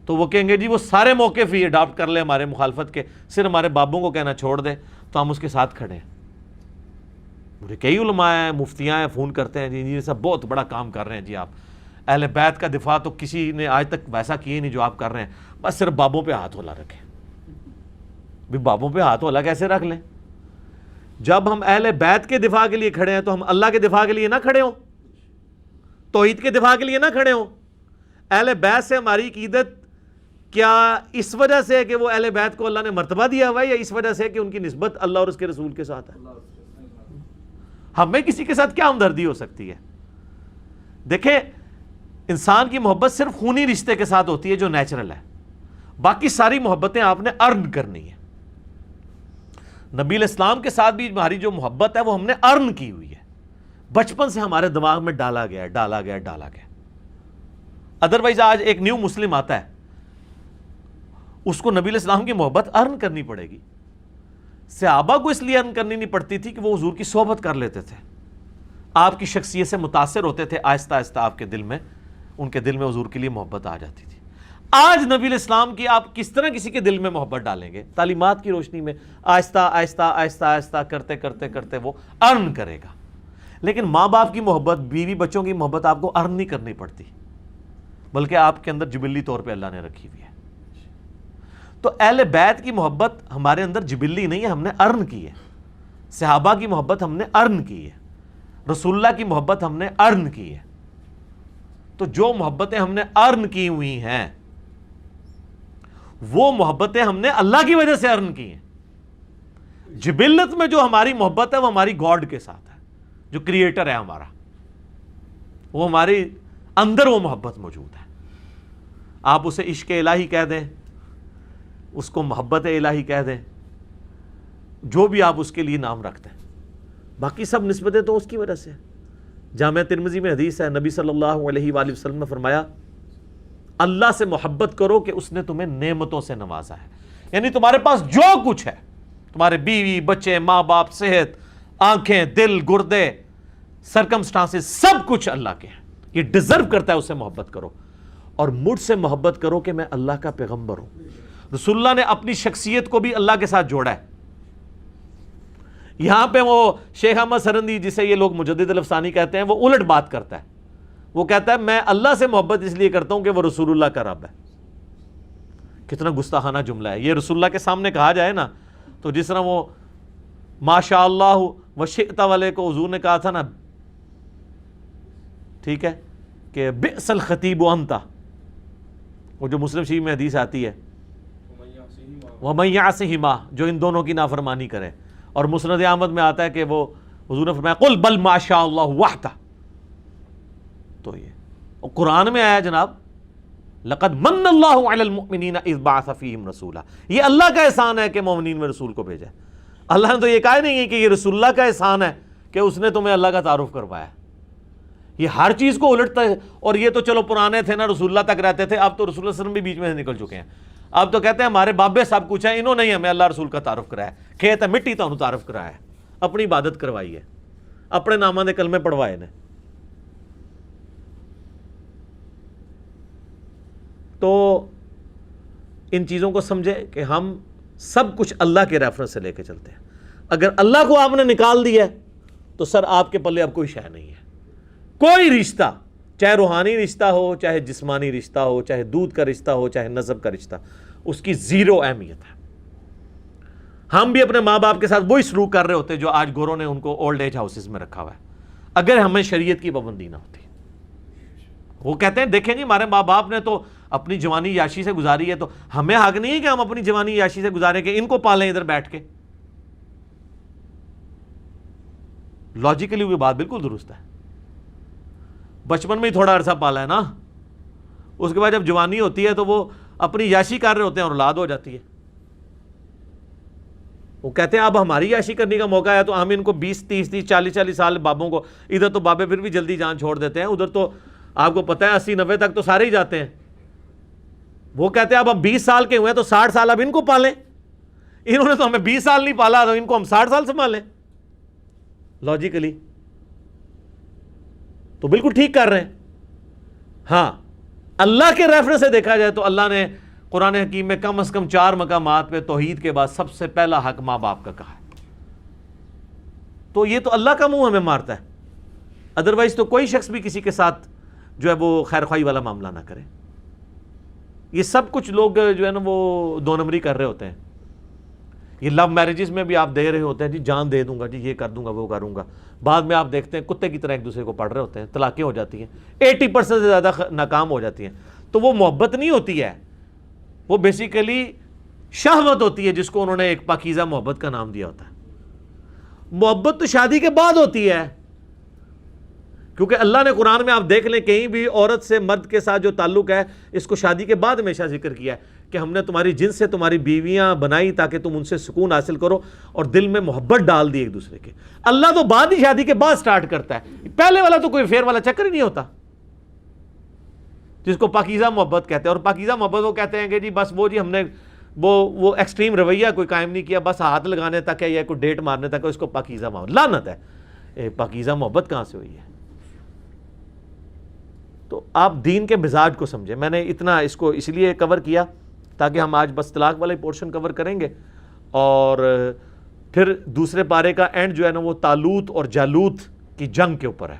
تو وہ کہیں گے جی وہ سارے موقف ہی اڈاپٹ کر لیں ہمارے مخالفت کے، صرف ہمارے بابوں کو کہنا چھوڑ دیں تو ہم اس کے ساتھ کھڑے ہیں. مجھے کئی علماء ہیں، مفتیاں ہیں، فون کرتے ہیں جی انجینئر صاحب بہت بڑا کام کر رہے ہیں جی، آپ اہل بیت کا دفاع تو کسی نے آج تک ویسا کیے نہیں جو آپ کر رہے ہیں، بس صرف بابوں پہ ہاتھ ہلا رکھیں. بھی بابوں پہ ہاتھ ہلا کیسے رکھ لیں؟ جب ہم اہل بیت کے دفاع کے لیے کھڑے ہیں تو ہم اللہ کے دفاع کے لیے نہ کھڑے ہوں، توحید کے دفاع کے لیے نہ کھڑے ہوں؟ اہل بیت سے ہماری عقیدت کیا اس وجہ سے کہ وہ اہل بیت کو اللہ نے مرتبہ دیا ہوا ہے، یا اس وجہ سے کہ ان کی نسبت اللہ اور اس کے رسول کے ساتھ ہے؟ ہمیں کسی کے ساتھ کیا ہمدردی ہو سکتی ہے؟ دیکھیں، انسان کی محبت صرف خونی رشتے کے ساتھ ہوتی ہے جو نیچرل ہے، باقی ساری محبتیں آپ نے ارن کرنی ہے۔ نبی علیہ السلام کے ساتھ بھی ہماری جو محبت ہے وہ ہم نے ارن کی ہوئی ہے، بچپن سے ہمارے دماغ میں ڈالا گیا۔ ادروائز آج ایک نیو مسلم آتا ہے، اس کو نبی علیہ السلام کی محبت ارن کرنی پڑے گی۔ صحابہ کو اس لیے ارن کرنی نہیں پڑتی تھی کہ وہ حضور کی صحبت کر لیتے تھے، آپ کی شخصیت سے متاثر ہوتے تھے، آہستہ آہستہ آپ کے دل میں، ان کے دل میں حضور کے لیے محبت آ جاتی تھی۔ آج نبی علیہ السلام کی آپ کس طرح کسی کے دل میں محبت ڈالیں گے؟ تعلیمات کی روشنی میں آہستہ کرتے وہ ارن کرے گا۔ لیکن ماں باپ کی محبت، بیوی بچوں کی محبت آپ کو ارن نہیں کرنی پڑتی، بلکہ آپ کے اندر جبلی طور پہ اللہ نے رکھی ہوئی ہے۔ تو اہل بیت کی محبت ہمارے اندر جبلی نہیں ہے، ہم نے ارن کی ہے۔ صحابہ کی محبت ہم نے ارن کی ہے، رسول اللہ کی محبت ہم نے ارن کی ہے۔ تو جو محبتیں ہم نے ارن کی ہوئی ہیں وہ محبتیں ہم نے اللہ کی وجہ سے ارن کی ہیں۔ جبلت میں جو ہماری محبت ہے وہ ہماری گاڈ کے ساتھ ہے، جو کریٹر ہے ہمارا، وہ ہمارے اندر وہ محبت موجود ہے۔ آپ اسے عشق الہی کہہ دیں، اس کو محبت الہی کہہ دیں، جو بھی آپ اس کے لیے نام رکھتے ہیں، باقی سب نسبتیں تو اس کی وجہ سے۔ جامعہ ترمذی میں حدیث ہے، نبی صلی اللہ علیہ وآلہ وسلم نے فرمایا، اللہ سے محبت کرو کہ اس نے تمہیں نعمتوں سے نوازا ہے، یعنی تمہارے پاس جو کچھ ہے، تمہارے بیوی بچے ماں باپ صحت آنکھیں دل گردے سرکمسٹانسز سب کچھ اللہ کے ہیں، یہ ڈیزرو کرتا ہے اسے محبت کرو، اور مجھ سے محبت کرو کہ میں اللہ کا پیغمبر ہوں۔ رسول اللہ نے اپنی شخصیت کو بھی اللہ کے ساتھ جوڑا ہے۔ یہاں پہ وہ شیخ احمد سرندی جسے یہ لوگ مجدد الافسانی کہتے ہیں، وہ الٹ بات کرتا ہے، وہ کہتا ہے میں اللہ سے محبت اس لیے کرتا ہوں کہ وہ رسول اللہ کا رب ہے۔ کتنا گستاخانہ جملہ ہے یہ، رسول اللہ کے سامنے کہا جائے نا تو جس طرح وہ ماشاء اللہ وشئت والے کو حضور نے کہا تھا نا، ٹھیک ہے، کہ بئس الخطیب انت، وہ جو مسلم شریف میں حدیث آتی ہے، وَمَن يَعْصِهِمَا، جو ان دونوں کی نافرمانی کرے، اور مسند احمد میں آتا ہے کہ وہ حضور نے فرمایا قل بل ما شاء اللہ وحدہ۔ تو یہ اور قرآن میں آیا جناب، لقد من اللہ علی المؤمنین اذ بعث فیہم رسولا، یہ اللہ کا احسان ہے کہ مومنین میں رسول کو بھیجا ہے۔ اللہ نے تو یہ کہا نہیں ہے کہ یہ رسول اللہ کا احسان ہے کہ اس نے تمہیں اللہ کا تعارف کروایا۔ یہ ہر چیز کو الٹتا ہے، اور یہ تو چلو پرانے تھے نا، رسول اللہ تک رہتے تھے، اب تو رسول اللہ صلی اللہ علیہ وسلم بھی بیچ میں سے نکل چکے ہیں، اب تو کہتے ہیں ہمارے بابے سب کچھ ہیں، انہوں نے ہی ہمیں اللہ رسول کا تعارف کرایا، کھیت ہے مٹی تو انہوں تعارف کرایا ہے، اپنی عبادت کروائی ہے، اپنے نامہ دے کلمے پڑھوائے نے۔ تو ان چیزوں کو سمجھے کہ ہم سب کچھ اللہ کے ریفرنس سے لے کے چلتے ہیں۔ اگر اللہ کو آپ نے نکال دیا ہے تو سر آپ کے پلے اب کوئی شے نہیں ہے۔ کوئی رشتہ، چاہے روحانی رشتہ ہو، چاہے جسمانی رشتہ ہو، چاہے دودھ کا رشتہ ہو، چاہے نسب کا رشتہ، اس کی زیرو اہمیت ہے۔ ہم بھی اپنے ماں باپ کے ساتھ وہی سلوک کر رہے ہوتے جو آج گوروں نے ان کو اولڈ ایج ہاؤسز میں رکھا ہوا ہے، اگر ہمیں شریعت کی پابندی نہ ہوتی۔ وہ کہتے ہیں دیکھیں جی ہمارے ماں باپ نے تو اپنی جوانی عیاشی سے گزاری ہے، تو ہمیں حق نہیں ہے کہ ہم اپنی جوانی عیاشی سے گزاریں کہ ان کو پالیں ادھر بیٹھ کے۔ لاجیکلی وہ بات بالکل درست ہے، بچپن میں ہی تھوڑا عرصہ پالا ہے نا، اس کے بعد جب جوانی ہوتی ہے تو وہ اپنی عیاشی کر رہے ہوتے ہیں اور اولاد ہو جاتی ہے۔ وہ کہتے ہیں اب ہماری عیاشی کرنے کا موقع ہے تو ہم ان کو 20 30 40 سال بابوں کو، ادھر تو بابے پھر بھی جلدی جان چھوڑ دیتے ہیں، ادھر تو آپ کو پتہ ہے 80 90 تک تو سارے ہی جاتے ہیں۔ وہ کہتے ہیں اب ہم 20 سال کے ہوئے تو 60 سال اب ان کو پالیں، انہوں نے تو ہمیں 20 سال نہیں پالا تو ان کو ہم 60 سال سنبھالیں۔ لاجیکلی تو بالکل ٹھیک کر رہے ہیں۔ ہاں اللہ کے ریفرنس سے دیکھا جائے تو اللہ نے قرآن حکیم میں کم از کم 4 مقامات پہ توحید کے بعد سب سے پہلا حق ماں باپ کا کہا ہے، تو یہ تو اللہ کا منہ ہمیں مارتا ہے۔ ادروائز تو کوئی شخص بھی کسی کے ساتھ جو ہے وہ خیر خواہی والا معاملہ نہ کرے۔ یہ سب کچھ لوگ جو ہے نا وہ 2 نمبری کر رہے ہوتے ہیں یہ لو میرجز میں بھی آپ دے رہے ہوتے ہیں جی جان دے دوں گا جی یہ کر دوں گا وہ کروں گا، بعد میں آپ دیکھتے ہیں کتے کی طرح ایک دوسرے کو پڑھ رہے ہوتے ہیں، طلاقیں ہو جاتی ہیں، 80% سے زیادہ ناکام ہو جاتی ہیں. تو وہ محبت نہیں ہوتی ہے، وہ بیسیکلی شہوت ہوتی ہے جس کو انہوں نے ایک پاکیزہ محبت کا نام دیا ہوتا ہے. محبت تو شادی کے بعد ہوتی ہے، کیونکہ اللہ نے قرآن میں آپ دیکھ لیں کہیں بھی عورت سے مرد کے ساتھ جو تعلق ہے اس کو شادی کے بعد ہمیشہ ذکر کیا ہے کہ ہم نے تمہاری جنس سے تمہاری بیویاں بنائی تاکہ تم ان سے سکون حاصل کرو اور دل میں محبت ڈال دی ایک دوسرے کے. اللہ تو بعد ہی شادی کے بعد سٹارٹ کرتا ہے، پہلے والا تو کوئی فیر والا چکر ہی نہیں ہوتا جس کو پاکیزہ محبت کہتے ہیں. اور پاکیزہ محبت وہ کہتے ہیں کہ جی بس وہ جی ہم نے وہ ایکسٹریم رویہ کوئی قائم نہیں کیا، بس ہاتھ لگانے تک ہے یا کوئی ڈیٹ مارنے تک ہے، اس کو پاکیزہ محبت. لعنت ہے، پاکیزہ محبت کہاں سے ہوئی ہے؟ تو آپ دین کے مزاج کو سمجھیں. میں نے اتنا اس کو اس لیے کور کیا تاکہ ہم آج بس طلاق والا پورشن کور کریں گے، اور پھر دوسرے پارے کا اینڈ جو ہے نا وہ طالوت اور جالوت کی جنگ کے اوپر ہے.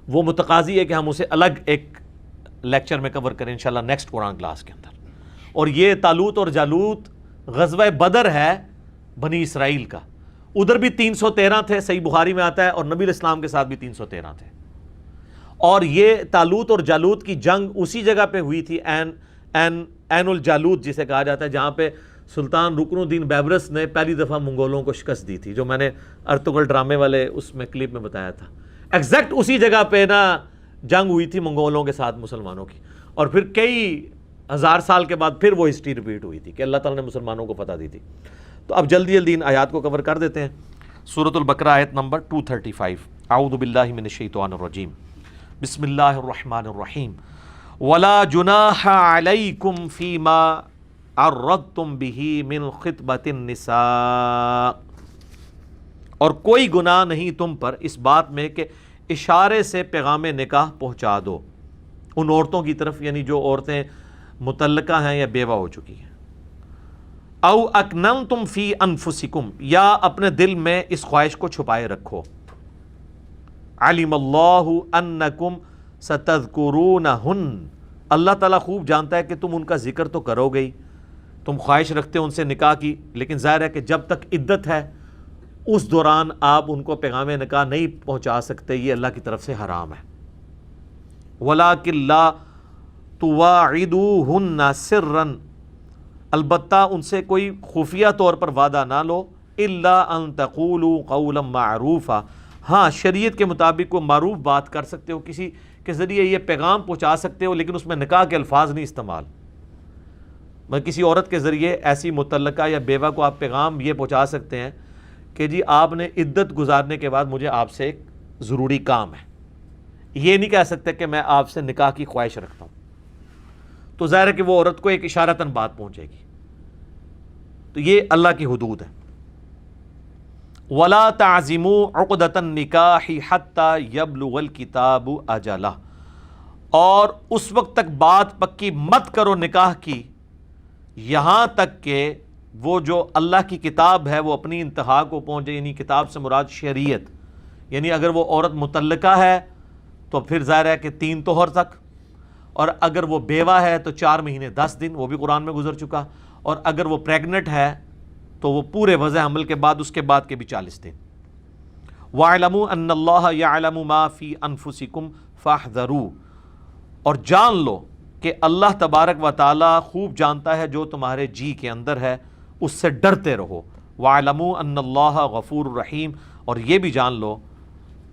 وہ متقاضی ہے کہ ہم اسے الگ ایک لیکچر میں کور کریں انشاءاللہ نیکسٹ قرآن کلاس کے اندر. اور یہ طالوت اور جالوت غزوہ بدر ہے بنی اسرائیل کا، ادھر بھی 313 تھے، صحیح بخاری میں آتا ہے، اور نبی علیہ السلام کے ساتھ بھی 313 تھے. اور یہ طالوت اور جالوت کی جنگ اسی جگہ پہ ہوئی تھی، عین الجالوت جسے کہا جاتا ہے، جہاں پہ سلطان رکن الدین بیبرس نے پہلی دفعہ منگولوں کو شکست دی تھی، جو میں نے ارطغرل ڈرامے والے اس میں کلپ میں بتایا تھا. ایگزیکٹ اسی جگہ پہ نا جنگ ہوئی تھی منگولوں کے ساتھ مسلمانوں کی، اور پھر کئی ہزار سال کے بعد پھر وہ ہسٹری ریپیٹ ہوئی تھی کہ اللہ تعالیٰ نے مسلمانوں کو فتح دی تھی. تو اب جلدی جلدی ان آیات کو کور کر دیتے ہیں. سورۃ البقرہ آیت نمبر 235. اعوذ باللہ من الشیطان الرجیم، بسم اللہ الرحمن الرحیم. ولا جناح علیکم فیما عرضتم بہ من خطبۃ النساء، اور کوئی گناہ نہیں تم پر اس بات میں کہ اشارے سے پیغام نکاح پہنچا دو ان عورتوں کی طرف، یعنی جو عورتیں مطلقہ ہیں یا بیوہ ہو چکی ہیں. او اکننتم فی انفسکم، یا اپنے دل میں اس خواہش کو چھپائے رکھو. علم اللہ انکم ستذکرونہن، اللہ تعالیٰ خوب جانتا ہے کہ تم ان کا ذکر تو کرو گئی، تم خواہش رکھتے ہو ان سے نکاح کی، لیکن ظاہر ہے کہ جب تک عدت ہے اس دوران آپ ان کو پیغام نکاح نہیں پہنچا سکتے، یہ اللہ کی طرف سے حرام ہے. وَلَٰكِن لَا تُوَاعِدُوهُنَّ سِرًّا، البتہ ان سے کوئی خفیہ طور پر وعدہ نہ لو. إِلَّا أَن تَقُولُوا قَوْلًا مَعْرُوفًا، ہاں شریعت کے مطابق کوئی معروف بات کر سکتے ہو، کسی کے ذریعے یہ پیغام پہنچا سکتے ہو، لیکن اس میں نکاح کے الفاظ نہیں استعمال. کسی عورت کے ذریعے ایسی مطلقہ یا بیوہ کو آپ پیغام یہ پہنچا سکتے ہیں کہ جی آپ نے عدت گزارنے کے بعد مجھے آپ سے ایک ضروری کام ہے. یہ نہیں کہہ سکتے کہ میں آپ سے نکاح کی خواہش رکھتا ہوں، تو ظاہر ہے کہ وہ عورت کو ایک اشارتاً بات پہنچے گی. تو یہ اللہ کی حدود ہے. وَلَا تَعْزِمُوا عُقْدَةَ النِّكَاحِ حَتَّى يَبْلُغَ الْكِتَابُ أَجَلَهُ، اور اس وقت تک بات پکی مت کرو نکاح کی یہاں تک کہ وہ جو اللہ کی کتاب ہے وہ اپنی انتہا کو پہنچے. یعنی کتاب سے مراد شریعت، یعنی اگر وہ عورت مطلقہ ہے تو پھر ظاہر ہے کہ 3 طہر تک، اور اگر وہ بیوہ ہے تو 4 مہینے 10 دن، وہ بھی قرآن میں گزر چکا، اور اگر وہ پریگنٹ ہے تو وہ پورے وضع حمل کے بعد اس کے بعد کے بھی 40 دن. وَاعْلَمُوا أَنَّ اللَّهَ يَعْلَمُ مَا فِي أَنفُسِكُمْ فَاحْذَرُوا، اور جان لو کہ اللہ تبارک و تعالی خوب جانتا ہے جو تمہارے جی کے اندر ہے، اس سے ڈرتے رہو. وَاعْلَمُوا أَنَّ اللَّهَ غَفُورٌ رَحِيمٌ، اور یہ بھی جان لو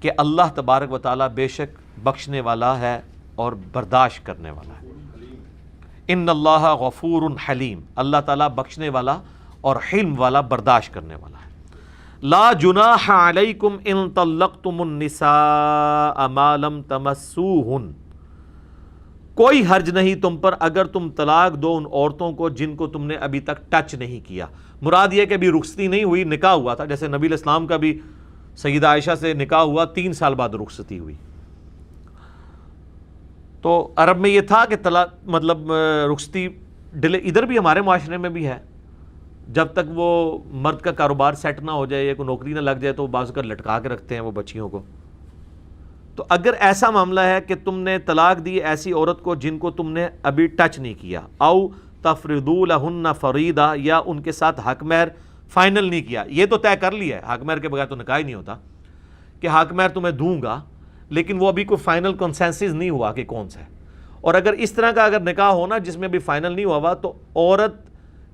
کہ اللہ تبارک و تعالی بے شک بخشنے والا ہے اور برداشت کرنے والا ہے. ان اللہ غفور حلیم، اللہ تعالیٰ بخشنے والا اور حلم والا، برداشت کرنے والا ہے. لا جناح علیکم ان طلقتم النساء ما لم تمسوہن، کوئی حرج نہیں تم پر اگر تم طلاق دو ان عورتوں کو جن کو تم نے ابھی تک ٹچ نہیں کیا. مراد یہ کہ ابھی رخصتی نہیں ہوئی، نکاح ہوا تھا. جیسے نبی علیہ السلام کا بھی سیدہ عائشہ سے نکاح ہوا، 3 سال بعد رخصتی ہوئی. تو عرب میں یہ تھا کہ طلاق مطلب رخصتی ڈیلے، ادھر بھی ہمارے معاشرے میں بھی ہے، جب تک وہ مرد کا کاروبار سیٹ نہ ہو جائے یا کوئی نوکری نہ لگ جائے تو بعض اوقات لٹکا کے رکھتے ہیں وہ بچیوں کو. تو اگر ایسا معاملہ ہے کہ تم نے طلاق دی ایسی عورت کو جن کو تم نے ابھی ٹچ نہیں کیا، او تفرضوا لہن فریضہ، یا ان کے ساتھ حق مہر فائنل نہیں کیا. یہ تو طے کر لیا ہے، حق مہر کے بغیر تو نکاح ہی نہیں ہوتا کہ حق مہر تمہیں دوں گا، لیکن وہ ابھی کوئی فائنل کنسنسس نہیں ہوا کہ کون سا ہے. اور اگر اس طرح کا اگر نکاح ہونا جس میں بھی فائنل نہیں ہوا تو عورت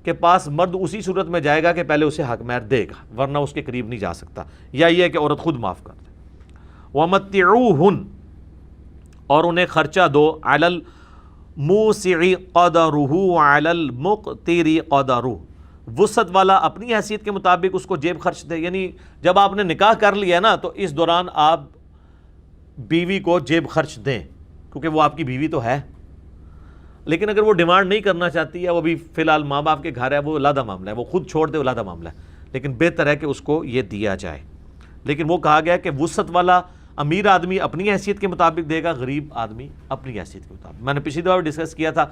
کے پاس مرد اسی صورت میں جائے گا کہ پہلے اسے حق مہر دے گا، ورنہ اس کے قریب نہیں جا سکتا، یا یہ ہے کہ عورت خود معاف کر دے. وَمَتِّعُوهُنْ، اور انہیں خرچہ دو، عَلَى الْمُوسِعِ قَدَرُهُ وَعَلَى الْمُقْتِرِ قَدَرُهُ، وسعت والا اپنی حیثیت کے مطابق اس کو جیب خرچ دے. یعنی جب آپ نے نکاح کر لیا نا تو اس دوران آپ بیوی کو جیب خرچ دیں، کیونکہ وہ آپ کی بیوی تو ہے. لیکن اگر وہ ڈیمانڈ نہیں کرنا چاہتی ہے، وہ بھی فی الحال ماں باپ کے گھر ہے، وہ علیحدہ معاملہ ہے، وہ خود چھوڑ دے، علیحدہ معاملہ ہے، لیکن بہتر ہے کہ اس کو یہ دیا جائے. لیکن وہ کہا گیا کہ وسعت والا امیر آدمی اپنی حیثیت کے مطابق دے گا، غریب آدمی اپنی حیثیت کے مطابق. میں نے پچھلی دفعہ ڈسکس کیا تھا،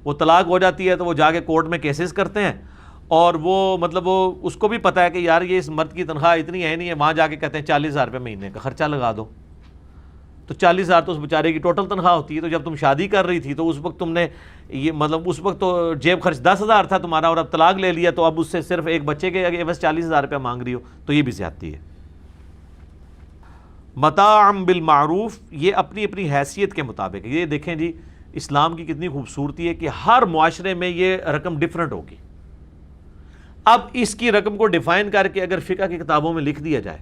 وہ طلاق ہو جاتی ہے تو وہ جا کے کورٹ میں کیسز کرتے ہیں، اور وہ مطلب وہ اس کو بھی پتہ ہے کہ یار یہ اس مرد کی تنخواہ اتنی ہے نہیں ہے، وہاں جا کے کہتے ہیں 40,000 روپے مہینے کا خرچہ لگا دو. تو 40,000 تو اس بیچارے کی ٹوٹل تنخواہ ہوتی ہے. تو جب تم شادی کر رہی تھی تو اس وقت تم نے یہ مطلب اس وقت تو جیب خرچ 10,000 تھا تمہارا، اور اب طلاق لے لیا تو اب اس سے صرف ایک بچے کے عوض 40,000 روپے مانگ رہی ہو، تو یہ بھی زیادتی ہے. متاعا بالمعروف، یہ اپنی اپنی حیثیت کے مطابق. یہ دیکھیں جی اسلام کی کتنی خوبصورتی ہے کہ ہر معاشرے میں یہ رقم ڈیفرنٹ ہوگی. اب اس کی رقم کو ڈیفائن کر کے اگر فقہ کی کتابوں میں لکھ دیا جائے،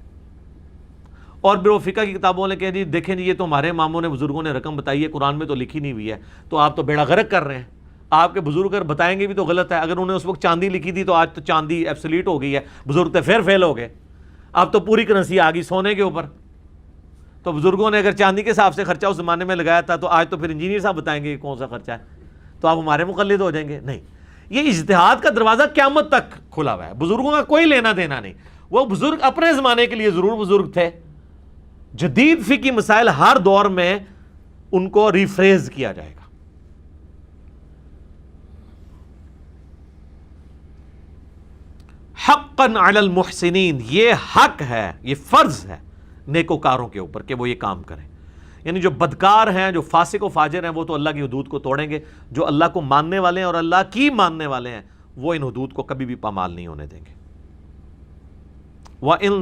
اور پھر وہ فقہ کی کتابوں نے کہہ دی دیکھیں جی یہ تو ہمارے اماموں نے بزرگوں نے رقم بتائی ہے، قرآن میں تو لکھی نہیں ہوئی ہے، تو آپ تو بیڑا غرق کر رہے ہیں. آپ کے بزرگ اگر بتائیں گے بھی تو غلط ہے. اگر انہوں نے اس وقت چاندی لکھی تھی تو آج تو چاندی ایبسلیٹ ہو گئی ہے، بزرگ تو پھر فیل ہو گئے، اب تو پوری کرنسی آ گئی سونے کے اوپر. تو بزرگوں نے اگر چاندی کے حساب سے خرچہ اس زمانے میں لگایا تھا تو آج تو پھر انجینئر صاحب بتائیں گے کون سا خرچہ ہے، تو آپ ہمارے مقلد ہو جائیں گے. نہیں، یہ اجتہاد کا دروازہ قیامت تک کھلا ہوا ہے، بزرگوں کا کوئی لینا دینا نہیں. وہ بزرگ اپنے زمانے کے لیے ضرور بزرگ تھے، جدید فقہی مسائل ہر دور میں ان کو ریفریز کیا جائے گا. حقا علی المحسنین، یہ حق ہے، یہ فرض ہے نیکوکاروں کے اوپر کہ وہ یہ کام کریں. یعنی جو بدکار ہیں، جو فاسق و فاجر ہیں، وہ تو اللہ کی حدود کو توڑیں گے. جو اللہ کو ماننے والے ہیں اور اللہ کی ماننے والے ہیں، وہ ان حدود کو کبھی بھی پامال نہیں ہونے دیں گے. وَإِن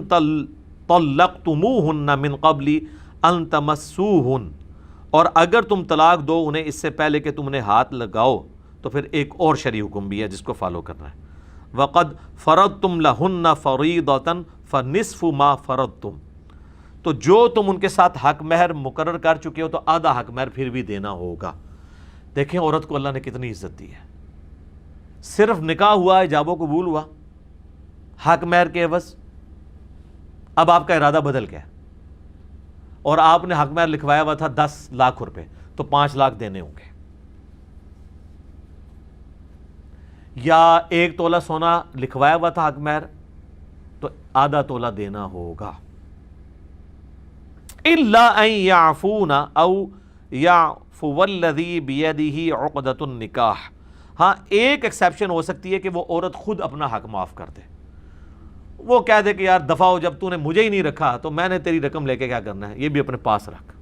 طَلَّقْتُمُوهُنَّ مِن قَبْلِ أَن تَمَسُّوهُنَّ، اور اگر تم طلاق دو انہیں اس سے پہلے کہ تم انہیں ہاتھ لگاؤ، تو پھر ایک اور شرعی حکم بھی ہے جس کو فالو کرنا ہے. وَقَدْ فَرَضْتُمْ لَهُنَّ فَرِيضَةً فَنِصْفُ مَا فَرَضْتُمْ، تو جو تم ان کے ساتھ حق مہر مقرر کر چکے ہو تو آدھا حق مہر پھر بھی دینا ہوگا. دیکھیں عورت کو اللہ نے کتنی عزت دی ہے. صرف نکاح ہوا، ایجاب و قبول ہوا، حق مہر کے عوض اب آپ کا ارادہ بدل گیا اور آپ نے حق مہر لکھوایا ہوا تھا 10 لاکھ روپے، تو 5 لاکھ دینے ہوں گے. یا 1 تولہ سونا لکھوایا ہوا تھا حق مہر، تو آدھا تولہ دینا ہوگا. الا ان يعفون او يعفو الذي بيده عقدة النکاح، ہاں ایک ایکسیپشن ہو سکتی ہے کہ وہ عورت خود اپنا حق معاف کر دے. وہ کہہ دے کہ یار دفع ہو، جب تو نے مجھے ہی نہیں رکھا تو میں نے تیری رقم لے کے کیا کرنا ہے، یہ بھی اپنے پاس رکھ.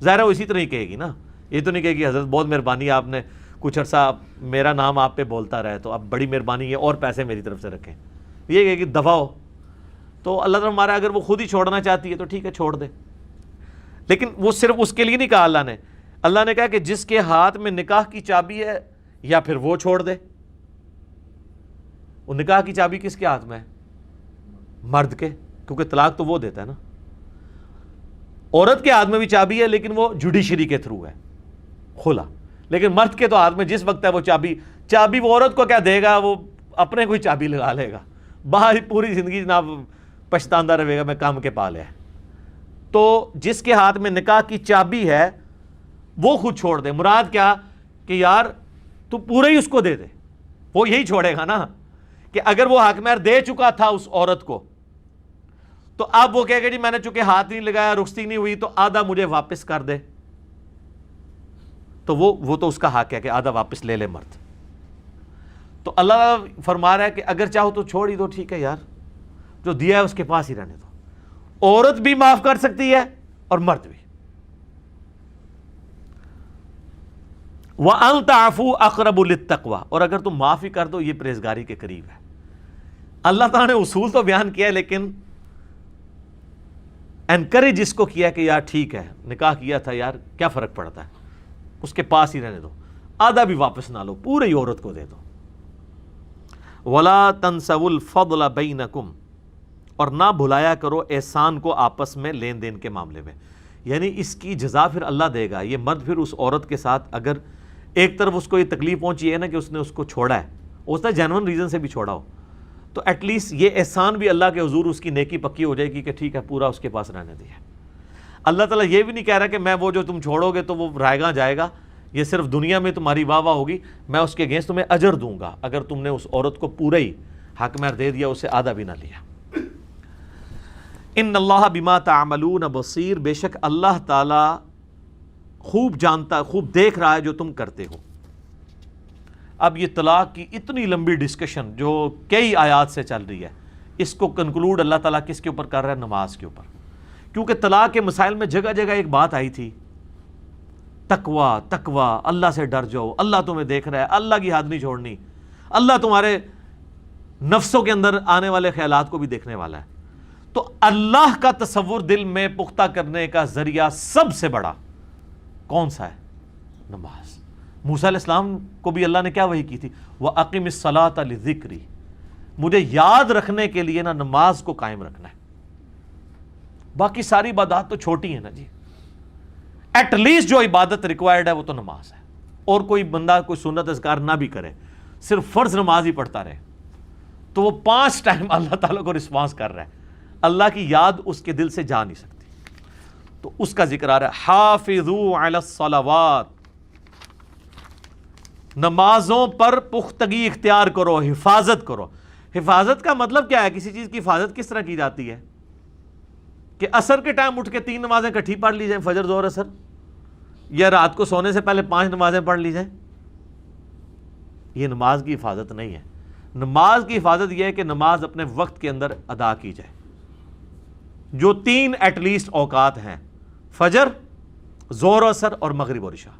ظاہر ہے وہ اسی طرح ہی کہے گی نا، یہ تو نہیں کہے گی حضرت بہت مہربانی آپ نے کچھ عرصہ میرا نام آپ پہ بولتا رہے تو اب بڑی مہربانی ہے اور پیسے میری طرف سے رکھیں. یہ کہے گی دفع ہو. تو اللہ تعالیٰ ہمارا اگر وہ خود ہی چھوڑنا چاہتی ہے تو ٹھیک ہے چھوڑ دے. لیکن وہ صرف اس کے لیے نہیں کہا اللہ نے کہا کہ جس کے ہاتھ میں نکاح کی چابی ہے یا پھر وہ چھوڑ دے. وہ نکاح کی چابی کس کے ہاتھ میں ہے؟ مرد کے، کیونکہ طلاق تو وہ دیتا ہے نا. عورت کے ہاتھ میں بھی چابی ہے لیکن وہ جوڈیشری کے تھرو ہے، کھلا. لیکن مرد کے تو ہاتھ میں جس وقت ہے وہ چابی وہ عورت کو کیا دے گا، وہ اپنے کوئی چابی لگا لے گا، باہر پوری زندگی جناب پچھتاندہ رہے گا میں کام کے پا لیا. تو جس کے ہاتھ میں نکاح کی چابی ہے وہ خود چھوڑ دے. مراد کیا کہ یار تو پورے ہی اس کو دے دے، وہ یہی چھوڑے گا نا. کہ اگر وہ حق مہر دے چکا تھا اس عورت کو تو اب وہ کہے گا جی میں نے چونکہ ہاتھ نہیں لگایا، رخصتی نہیں ہوئی، تو آدھا مجھے واپس کر دے. تو وہ تو اس کا حق ہے کہ آدھا واپس لے لے مرد. تو اللہ فرما رہا ہے کہ اگر چاہو تو چھوڑ ہی دو، ٹھیک ہے یار جو دیا ہے اس کے پاس ہی رہنے دو. عورت بھی معاف کر سکتی ہے اور مرد بھی. وَأَن تَعْفُوا أَقْرَبُ لِلتَّقْوَىٰ، اور اگر تم معافی کر دو یہ پرہیزگاری کے قریب ہے۔ اللہ تعالیٰ نے اصول تو بیان کیا ہے، لیکن انکریج اس کو کیا کہ یار ٹھیک ہے، نکاح کیا تھا یار، کیا فرق پڑتا ہے، اس کے پاس ہی رہنے دو، آدھا بھی واپس نہ لو، پوری عورت کو دے دو۔ وَلَا تَنْسَوُا الْفَضْلَ بَيْنَكُمْ، اور نہ بھلایا کرو احسان کو آپس میں لین دین کے معاملے میں، یعنی اس کی جزا پھر اللہ دے گا۔ یہ مرد پھر اس عورت کے ساتھ اگر ایک طرف اس کو یہ تکلیف پہنچی ہے نا کہ اس نے اس کو چھوڑا ہے، اس نے جینون ریزن سے بھی چھوڑا ہو، تو ایٹ لیسٹ یہ احسان بھی اللہ کے حضور اس کی نیکی پکی ہو جائے گی کہ ٹھیک ہے پورا اس کے پاس رہنے دیا۔ اللہ تعالیٰ یہ بھی نہیں کہہ رہا کہ میں وہ جو تم چھوڑو گے تو وہ رائے گاں جائے گا، یہ صرف دنیا میں تمہاری واہ واہ ہوگی، میں اس کے اگینسٹ تمہیں اجر دوں گا اگر تم نے اس عورت کو پورا ہی حق مہر دے دیا، اسے آدھا بھی نہ لیا۔ ان اللہ بما تعملون بصیر، بے شک اللہ تعالیٰ خوب جانتا، خوب دیکھ رہا ہے جو تم کرتے ہو۔ اب یہ طلاق کی اتنی لمبی ڈسکشن جو کئی آیات سے چل رہی ہے، اس کو کنکلوڈ اللہ تعالیٰ کس کے اوپر کر رہا ہے؟ نماز کے اوپر، کیونکہ طلاق کے مسائل میں جگہ جگہ ایک بات آئی تھی، تقوی، تقوی، اللہ سے ڈر جاؤ، اللہ تمہیں دیکھ رہا ہے، اللہ کی حد نہیں چھوڑنی، اللہ تمہارے نفسوں کے اندر آنے والے خیالات کو بھی دیکھنے والا ہے۔ تو اللہ کا تصور دل میں پختہ کرنے کا ذریعہ سب سے بڑا کون سا ہے؟ نماز۔ موسیٰ علیہ السلام کو بھی اللہ نے کیا وحی کی تھی؟ وَأَقِمِ الصَّلَاةَ لِذِكْرِي، مجھے یاد رکھنے کے لیے نا نماز کو قائم رکھنا ہے۔ باقی ساری عبادات تو چھوٹی ہیں نا جی، ایٹ لیسٹ جو عبادت ریکوائرڈ ہے وہ تو نماز ہے۔ اور کوئی بندہ کوئی سنت اذکار نہ بھی کرے، صرف فرض نماز ہی پڑھتا رہے، تو وہ 5 ٹائم اللہ تعالیٰ کو رسپانس کر رہا ہے، اللہ کی یاد اس کے دل سے جا نہیں سکتی۔ تو اس کا ذکر آ رہا ہے، حافظوا علی الصلوات، نمازوں پر پختگی اختیار کرو، حفاظت کرو۔ حفاظت کا مطلب کیا ہے؟ کسی چیز کی حفاظت کس طرح کی جاتی ہے؟ کہ عصر کے ٹائم اٹھ کے 3 نمازیں اکٹھی پڑھ لی جائیں، فجر ظہر عصر، یا رات کو سونے سے پہلے 5 نمازیں پڑھ لی جائیں؟ یہ نماز کی حفاظت نہیں ہے۔ نماز کی حفاظت یہ ہے کہ نماز اپنے وقت کے اندر ادا کی جائے، جو 3 ایٹ لیسٹ اوقات ہیں، فجر، ظہر و عصر اور مغرب اور عشاء،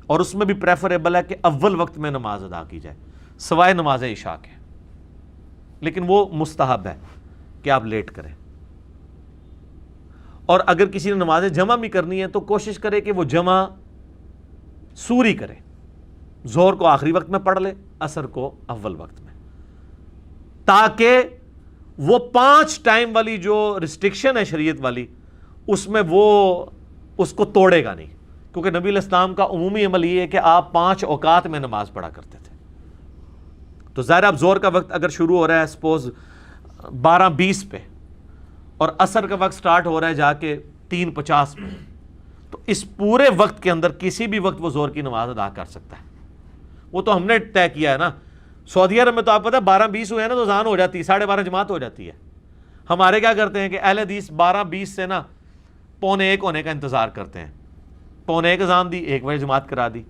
اور اس میں بھی پریفریبل ہے کہ اول وقت میں نماز ادا کی جائے سوائے نماز عشاء کے، لیکن وہ مستحب ہے کہ آپ لیٹ کریں۔ اور اگر کسی نے نماز جمع بھی کرنی ہے تو کوشش کرے کہ وہ جمع سوری کرے، ظہر کو آخری وقت میں پڑھ لے، عصر کو اول وقت میں، تاکہ وہ 5 ٹائم والی جو ریسٹرکشن ہے شریعت والی، اس میں وہ اس کو توڑے گا نہیں، کیونکہ نبی علیہ السلام کا عمومی عمل یہ ہے کہ آپ 5 اوقات میں نماز پڑھا کرتے تھے۔ تو ظاہر اب ظہر کا وقت اگر شروع ہو رہا ہے سپوز 12:20 پہ، اور عصر کا وقت سٹارٹ ہو رہا ہے جا کے 3:50 پہ، تو اس پورے وقت کے اندر کسی بھی وقت وہ ظہر کی نماز ادا کر سکتا ہے۔ وہ تو ہم نے طے کیا ہے نا، سعودی عرب میں تو آپ پتہ 12:20 ہوئے ہیں نا تو اذان ہو جاتی ہے، 12:30 جماعت ہو جاتی ہے۔ ہمارے کیا کرتے ہیں کہ اہل حدیث 12:20 سے نا 12:45 ہونے کا انتظار کرتے ہیں، 12:45 اذان دی، 1 بجے جماعت کرا دی۔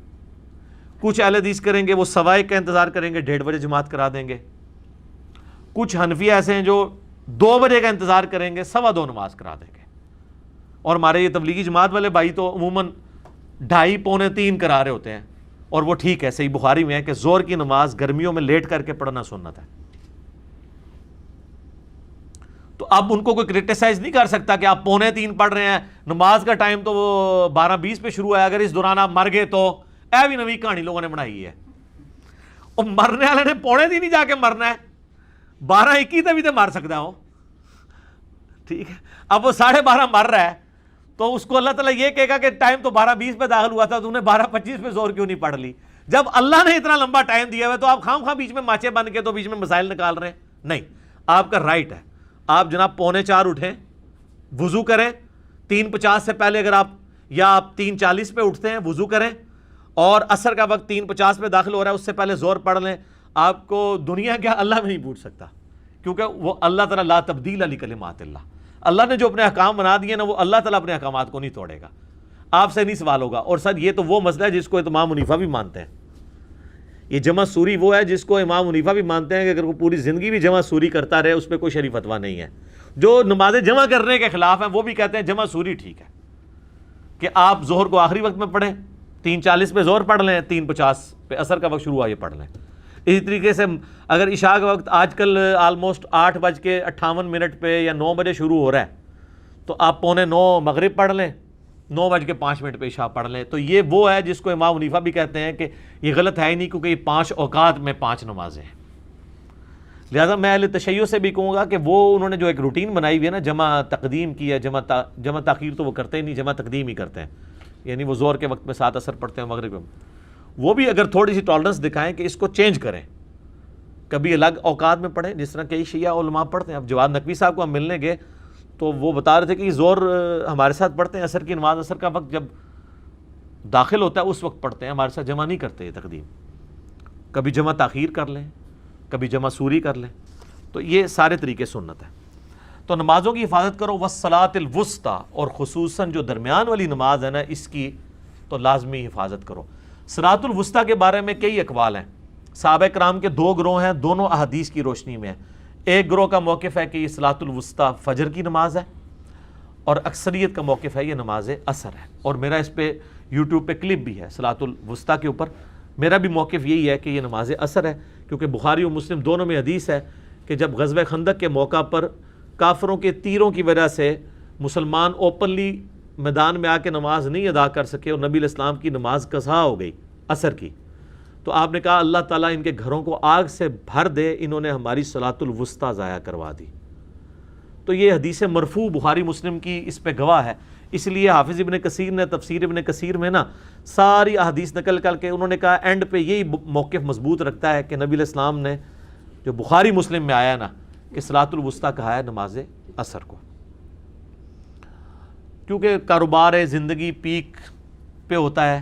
کچھ اہل حدیث کریں گے وہ 1:15 کا انتظار کریں گے، 1:30 بجے جماعت کرا دیں گے۔ کچھ حنفی ایسے ہیں جو 2 بجے کا انتظار کریں گے، 2:15 نماز کرا دیں گے۔ اور ہمارے یہ تبلیغی جماعت والے بھائی تو عموماً 2:30 پونے 3 کرا رہے ہوتے ہیں، اور وہ ٹھیک ہے، صحیح بخاری میں ہے کہ ظہر کی نماز گرمیوں میں لیٹ کر کے پڑھنا سنت ہے۔ تو اب ان کو کوئی کرٹیسائز نہیں کر سکتا کہ آپ 2:45 پڑھ رہے ہیں، نماز کا ٹائم تو وہ 12:20 پہ شروع ہے، اگر اس دوران آپ مر گئے تو اے بھی نوی کہانی لوگوں نے بنائی ہے۔ اور مرنے والے نے 2:45 نہیں جا کے مرنا ہے، 12:21 تک بھی تو مر سکتا ہو، ٹھیک ہے۔ اب وہ 12:30 مر رہا ہے تو اس کو اللہ تعالیٰ یہ کہے گا کہ ٹائم تو 12:20 پہ داخل ہوا تھا، تو انہیں 12:25 پہ ظہر کیوں نہیں پڑھ لی؟ جب اللہ نے اتنا لمبا ٹائم دیا ہوا تو آپ خام خواہ بیچ میں ماچے بن کے تو بیچ میں مسائل نکال رہے ہیں؟ نہیں، آپ کا رائٹ ہے، آپ جناب 3:45 اٹھیں، وضو کریں، 3:50 سے پہلے اگر آپ، یا آپ 3:40 پہ اٹھتے ہیں وضو کریں، اور عصر کا وقت 3:50 پہ داخل ہو رہا ہے اس سے پہلے ظہر پڑھ لیں۔ آپ کو دنیا کیا اللہ میں نہیں پوچھ سکتا، کیونکہ وہ اللہ تعالیٰ لا تبدیل لکلمات اللہ، اللہ نے جو اپنے احکام بنا دیے نا وہ اللہ تعالیٰ اپنے احکامات کو نہیں توڑے گا، آپ سے نہیں سوال ہوگا۔ اور سر یہ تو وہ مسئلہ ہے جس کو امام حنیفہ بھی مانتے ہیں، یہ جمع سوری وہ ہے جس کو امام حنیفہ بھی مانتے ہیں کہ اگر وہ پوری زندگی بھی جمع سوری کرتا رہے اس پہ کوئی شرعی فتویٰ نہیں ہے۔ جو نمازیں جمع کرنے کے خلاف ہیں وہ بھی کہتے ہیں جمع سوری ٹھیک ہے، کہ آپ ظہر کو آخری وقت میں پڑھیں، 3:40 پہ ظہر پڑھ لیں، 3:50 پہ عصر کا وقت شروع ہوا یہ پڑھ لیں۔ اسی طریقے سے اگر عشاء کا وقت آج کل آلموسٹ 8:58 پہ یا 9 بجے شروع ہو رہا ہے تو آپ 8:45 مغرب پڑھ لیں، 9:05 پہ عشاء پڑھ لیں۔ تو یہ وہ ہے جس کو امام حنیفہ بھی کہتے ہیں کہ یہ غلط ہے ہی نہیں، کیونکہ یہ 5 اوقات میں 5 نمازیں ہیں۔ لہٰذا میں اہل تشیع سے بھی کہوں گا کہ وہ انہوں نے جو ایک روٹین بنائی ہوئی ہے نا، جمع تقدیم کی ہے، جمع تاخیر تو وہ کرتے ہی نہیں، جمع تقدیم ہی کرتے ہیں، یعنی وہ ظہر کے وقت میں 7 عصر پڑھتے ہیں، مغرب میں، وہ بھی اگر تھوڑی سی ٹالرنس دکھائیں کہ اس کو چینج کریں، کبھی الگ اوقات میں پڑھیں، جس طرح کئی شیعہ علماء پڑھتے ہیں۔ اب جواد نقوی صاحب کو ہم ملنے گئے تو وہ بتا رہے تھے کہ ظہر ہمارے ساتھ پڑھتے ہیں، عصر کی نماز عصر کا وقت جب داخل ہوتا ہے اس وقت پڑھتے ہیں، ہمارے ساتھ جمع نہیں کرتے یہ تقدیم، کبھی جمع تاخیر کر لیں، کبھی جمع سوری کر لیں، تو یہ سارے طریقے سنت ہے۔ تو نمازوں کی حفاظت کرو، والصلاۃ الوسطیٰ، اور خصوصاً جو درمیان والی نماز ہے نا اس کی تو لازمی حفاظت کرو۔ صلاۃ الوسطیٰ کے بارے میں کئی اقوال ہیں، صحابہ کرام کے 2 گروہ ہیں، دونوں احادیث کی روشنی میں ہیں۔ ایک گروہ کا موقف ہے کہ یہ صلاۃ الوسطیٰ فجر کی نماز ہے، اور اکثریت کا موقف ہے یہ نماز عصر ہے، اور میرا اس پہ یوٹیوب پہ کلپ بھی ہے صلاۃ الوسطیٰ کے اوپر۔ میرا بھی موقف یہی ہے کہ یہ نماز عصر ہے، کیونکہ بخاری و مسلم دونوں میں حدیث ہے کہ جب غزوہ خندق کے موقع پر کافروں کے تیروں کی وجہ سے مسلمان اوپنلی میدان میں آ کے نماز نہیں ادا کر سکے اور نبی علیہ السلام کی نماز قضا ہو گئی عصر کی، تو آپ نے کہا اللہ تعالیٰ ان کے گھروں کو آگ سے بھر دے، انہوں نے ہماری صلاۃ الوسطیٰ ضائع کروا دی۔ تو یہ حدیث مرفوع بخاری مسلم کی اس پہ گواہ ہے، اس لیے حافظ ابن کثیر نے تفسیر ابن کثیر میں نا ساری احادیث نقل کر کے انہوں نے کہا اینڈ پہ یہی موقف مضبوط رکھتا ہے کہ نبی علیہ السلام نے جو بخاری مسلم میں آیا نا کہ صلاۃ الوسطیٰ کہا ہے نماز عصر کو، کیونکہ کاروبار زندگی پیک پہ ہوتا ہے،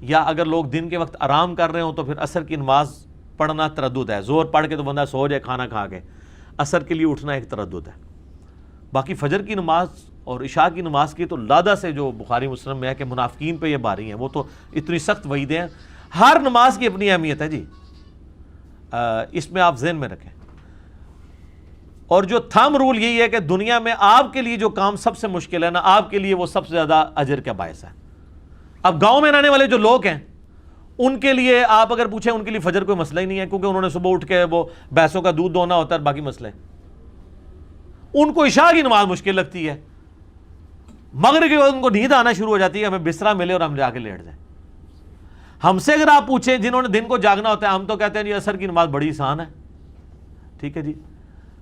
یا اگر لوگ دن کے وقت آرام کر رہے ہوں تو پھر عصر کی نماز پڑھنا تردد ہے، زور پڑھ کے تو بندہ سو جائے کھانا کھا کے، عصر کے لیے اٹھنا ایک تردد ہے۔ باقی فجر کی نماز اور عشاء کی نماز کی تو لادہ سے جو بخاری مسلم میں ہے کہ منافقین پہ یہ باری ہیں، وہ تو اتنی سخت وعیدیں ہیں۔ ہر نماز کی اپنی اہمیت ہے جی، اس میں آپ ذہن میں رکھیں۔ اور جو تھم رول یہی ہے کہ دنیا میں آپ کے لیے جو کام سب سے مشکل ہے نا، آپ کے لیے وہ سب سے زیادہ اجر کا باعث ہے۔ اب گاؤں میں رہنے والے جو لوگ ہیں ان کے لیے آپ اگر پوچھیں، ان کے لیے فجر کوئی مسئلہ ہی نہیں ہے، کیونکہ انہوں نے صبح اٹھ کے وہ بھینسوں کا دودھ دونا ہوتا ہے، باقی مسئلے ان کو عشاء کی نماز مشکل لگتی ہے، مغرب کے بعد ان کو نیند آنا شروع ہو جاتی ہے، ہمیں بسترا ملے اور ہم جا کے لیٹ جائیں۔ ہم سے اگر آپ پوچھیں جنہوں نے دن کو جاگنا ہوتا ہے، ہم تو کہتے ہیں جی عصر کی نماز بڑی آسان ہے، ٹھیک ہے جی،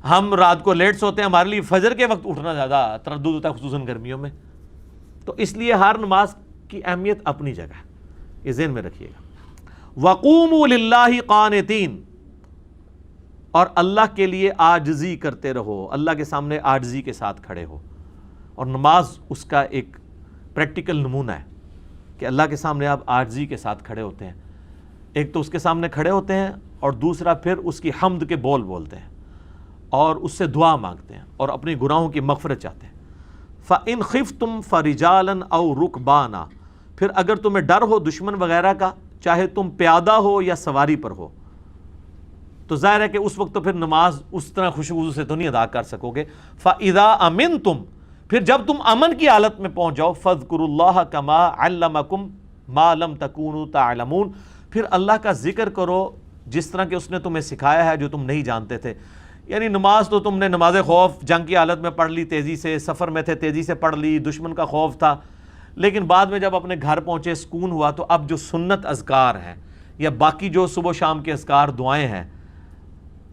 ہم رات کو لیٹ سوتے ہیں، ہمارے لیے فجر کے وقت اٹھنا زیادہ تردد ہوتا ہے، خصوصاً گرمیوں میں۔ تو اس لیے ہر نماز کی اہمیت اپنی جگہ ہے، یہ ذہن میں رکھیے گا۔ وَقُومُوا لِلَّهِ قَانِتِينَ، اور اللہ کے لیے عاجزی کرتے رہو، اللہ کے سامنے عاجزی کے ساتھ کھڑے ہو، اور نماز اس کا ایک پریکٹیکل نمونہ ہے کہ اللہ کے سامنے آپ عاجزی کے ساتھ کھڑے ہوتے ہیں۔ ایک تو اس کے سامنے کھڑے ہوتے ہیں، اور دوسرا پھر اس کی حمد کے بول بولتے ہیں اور اس سے دعا مانگتے ہیں اور اپنی گناہوں کی مغفرت چاہتے ہیں۔ فَإِنْ خِفْتُمْ فَرِجَالًا أَوْ رُكْبَانًا، پھر اگر تمہیں ڈر ہو دشمن وغیرہ کا، چاہے تم پیادہ ہو یا سواری پر ہو، تو ظاہر ہے کہ اس وقت تو پھر نماز اس طرح خشوع سے تو نہیں ادا کر سکو گے۔ فَإِذَا أَمِنْتُمْ، پھر جب تم امن کی حالت میں پہنچ جاؤ، فَاذْكُرُوا اللَّهَ كَمَا عَلَّمَكُمْ مَا لَمْ تَكُونُوا تَعْلَمُونَ، پھر اللہ کا ذکر کرو جس طرح کہ اس نے تمہیں سکھایا ہے جو تم نہیں جانتے تھے۔ یعنی نماز تو تم نے نماز خوف جنگ کی حالت میں پڑھ لی، تیزی سے سفر میں تھے تیزی سے پڑھ لی، دشمن کا خوف تھا، لیکن بعد میں جب اپنے گھر پہنچے سکون ہوا، تو اب جو سنت اذکار ہیں یا باقی جو صبح و شام کے اذکار دعائیں ہیں،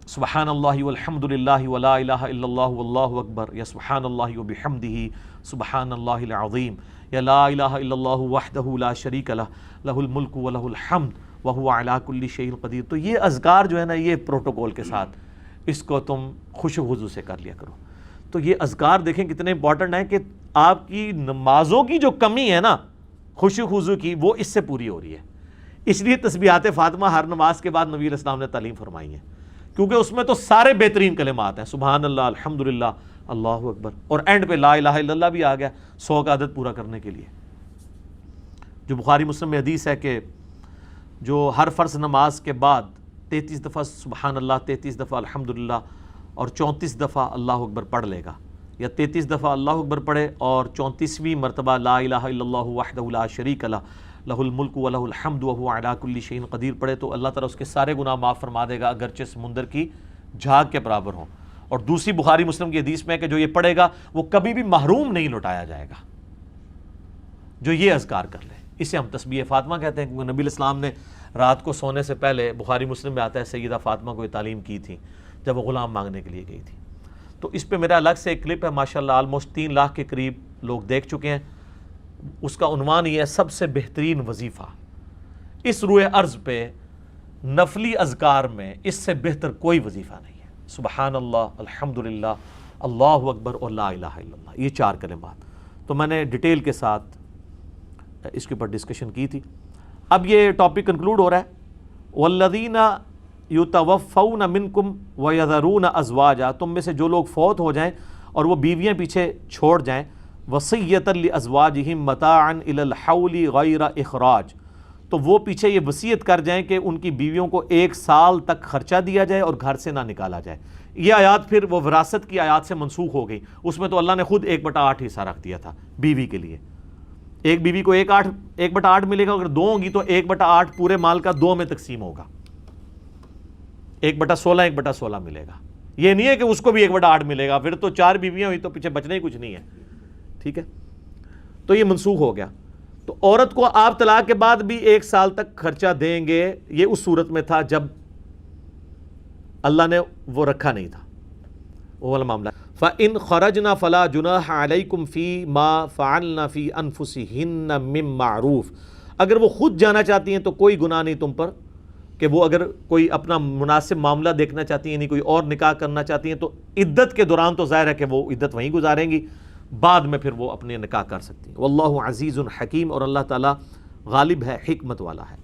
سبحان اللہ والحمد للہ ولا الہ الا اللہ واللہ اکبر، یا سبحان اللہ وبحمدہ سبحان اللہ العظیم، یا لا الہ الا اللہ وحدہ لا شریک لہ لہ الملک ولہ الحمد وہو علی کل شیء قدیر، تو یہ اذکار جو ہے نا، یہ پروٹوکول کے ساتھ اس کو تم خوش و خضوع سے کر لیا کرو۔ تو یہ اذکار دیکھیں کتنے امپورٹنٹ ہیں کہ آپ کی نمازوں کی جو کمی ہے نا خوش و خضوع کی، وہ اس سے پوری ہو رہی ہے۔ اس لیے تسبیحات فاطمہ ہر نماز کے بعد نبی علیہ السلام نے تعلیم فرمائی ہے، کیونکہ اس میں تو سارے بہترین کلمات ہیں، سبحان اللہ، الحمدللہ، اللہ اکبر، اور اینڈ پہ لا الہ الا اللہ بھی آ گیا 100 کا عدد پورا کرنے کے لیے۔ جو بخاری مسلم میں حدیث ہے کہ جو ہر فرض نماز کے بعد 33 دفعہ سبحان اللہ، 33 دفعہ الحمدللہ اور 34 دفعہ اللہ اکبر پڑھ لے گا، یا 33 دفعہ اللہ اکبر پڑھے اور 34ویں مرتبہ لا الہ الا اللہ وحدہ لا شریک لہ لہ الملک و لہ الحمد وہو علی کل شیء قدیر پڑھے تو اللہ تعالیٰ اس کے سارے گناہ معاف فرما دے گا اگرچہ سمندر کی جھاگ کے برابر ہوں. اور دوسری بخاری مسلم کی حدیث میں کہ جو یہ پڑھے گا وہ کبھی بھی محروم نہیں لوٹایا جائے گا جو یہ اذکار کر لے. اسے ہم تسبیح فاطمہ کہتے ہیں کیونکہ نبی علیہ السلام نے رات کو سونے سے پہلے بخاری مسلم میں آتا ہے سیدہ فاطمہ کو یہ تعلیم کی تھی جب وہ غلام مانگنے کے لیے گئی تھی. تو اس پہ میرا الگ سے ایک کلپ ہے ماشاءاللہ آلموسٹ 3 لاکھ کے قریب لوگ دیکھ چکے ہیں. اس کا عنوان یہ ہے سب سے بہترین وظیفہ. اس روئے ارض پہ نفلی اذکار میں اس سے بہتر کوئی وظیفہ نہیں ہے. سبحان اللہ، الحمدللہ، اللہ اکبر اور لا الہ الا اللہ، یہ 4 کلمات. تو میں نے ڈیٹیل کے ساتھ اس کے اوپر ڈسکشن کی تھی. اب یہ ٹاپک کنکلوڈ ہو رہا ہے. والذین یتوفون منکم ویذرون ازواجا، تم میں سے جو لوگ فوت ہو جائیں اور وہ بیویاں پیچھے چھوڑ جائیں، وصیۃ لازواجہم متاعا الی الحول غیر اخراج، تو وہ پیچھے یہ وصیت کر جائیں کہ ان کی بیویوں کو 1 سال تک خرچہ دیا جائے اور گھر سے نہ نکالا جائے. یہ آیات پھر وہ وراثت کی آیات سے منسوخ ہو گئی. اس میں تو اللہ نے خود 1/8 حصہ رکھ دیا تھا بیوی کے لیے. ایک بیوی کو 1/8 ملے گا، اگر 2 ہوں گی تو 1/8 پورے مال کا 2 میں تقسیم ہوگا. 1/16 1/16 ملے گا. یہ نہیں ہے کہ اس کو بھی 1/8 ملے گا، پھر تو 4 بیویاں ہوئی تو پیچھے بچنا ہی کچھ نہیں ہے. ٹھیک ہے، تو یہ منسوخ ہو گیا. تو عورت کو آپ طلاق کے بعد بھی 1 سال تک خرچہ دیں گے. یہ اس صورت میں تھا جب اللہ نے وہ رکھا نہیں تھا، وہ والا معاملہ. فَإِنْ خَرَجْنَا فَلَا جُنَاحَ عَلَيْكُمْ فِي مَا فَعَلْنَا فِي أَنفُسِهِنَّ مِن مَّعْرُوف، اگر وہ خود جانا چاہتی ہیں تو کوئی گناہ نہیں تم پر کہ وہ اگر کوئی اپنا مناسب معاملہ دیکھنا چاہتی ہیں، یعنی کوئی اور نکاح کرنا چاہتی ہیں تو عدت کے دوران تو ظاہر ہے کہ وہ عدت وہیں گزاریں گی، بعد میں پھر وہ اپنے نکاح کر سکتی ہیں. واللہ عزیز حکیم، اور اللہ تعالیٰ غالب ہے، حکمت والا ہے.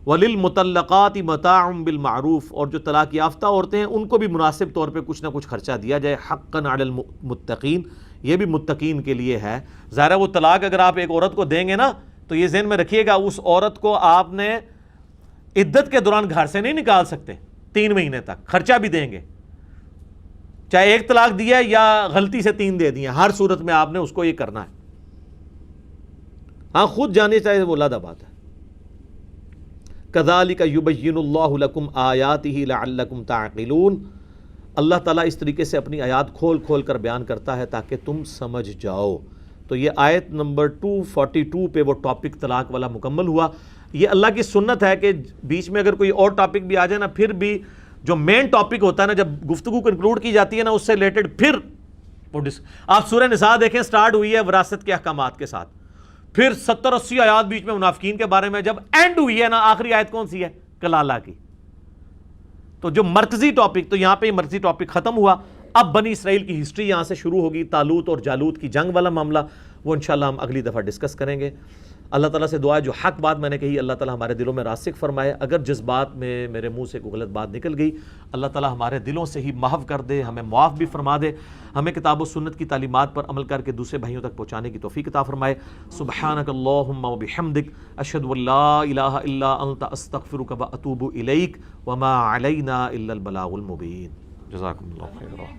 وَلِلْمُطَلَّقَاتِ مَتَاعٌ بِالْمَعْرُوف، اور جو طلاق یافتہ عورتیں ہیں ان کو بھی مناسب طور پہ کچھ نہ کچھ خرچہ دیا جائے. حقاً علی المتقین، یہ بھی متقین کے لیے ہے. ظاہر ہے وہ طلاق اگر آپ ایک عورت کو دیں گے نا تو یہ ذہن میں رکھیے گا اس عورت کو آپ نے عدت کے دوران گھر سے نہیں نکال سکتے. 3 مہینے تک خرچہ بھی دیں گے، چاہے 1 طلاق دیا ہے یا غلطی سے 3 دے دیا، ہر صورت میں آپ نے اس کو یہ کرنا ہے. ہاں خود جانے چاہے وہ علیحدہ بات ہے. کذالک یبین اللہ لکم آیاتہ لعلکم تعقلون، اللہ تعالیٰ اس طریقے سے اپنی آیات کھول کھول کر بیان کرتا ہے تاکہ تم سمجھ جاؤ. تو یہ آیت نمبر 242 پہ وہ ٹاپک طلاق والا مکمل ہوا. یہ اللہ کی سنت ہے کہ بیچ میں اگر کوئی اور ٹاپک بھی آ جائے نا، پھر بھی جو مین ٹاپک ہوتا ہے نا، جب گفتگو کنکلوڈ کی جاتی ہے نا، اس سے ریلیٹڈ پھر آپ سورہ نساء دیکھیں، سٹارٹ ہوئی ہے وراثت کے احکامات کے ساتھ، پھر 70-80 آیات بیچ میں منافقین کے بارے میں، جب اینڈ ہوئی ہے نا آخری آیت کون سی ہے؟ کلالہ کی. تو جو مرکزی ٹاپک، تو یہاں پہ یہ مرکزی ٹاپک ختم ہوا. اب بنی اسرائیل کی ہسٹری یہاں سے شروع ہوگی. طالوت اور جالوت کی جنگ والا معاملہ وہ انشاءاللہ ہم اگلی دفعہ ڈسکس کریں گے. اللہ تعالیٰ سے دعا ہے جو حق بات میں نے کہی اللہ تعالیٰ ہمارے دلوں میں راسخ فرمائے. اگر جذبات میں میرے منہ سے کوئی غلط بات نکل گئی اللہ تعالیٰ ہمارے دلوں سے ہی محو کر دے، ہمیں معاف بھی فرما دے، ہمیں کتاب و سنت کی تعلیمات پر عمل کر کے دوسرے بھائیوں تک پہنچانے کی توفیق عطا فرمائے. سبحانک اللہم و بحمدک، اشہد ان لا الہ الا انت، استغفرک و اتوب الیک، وما علینا الا البلاغ المبین. جزاکم اللہ خیرا.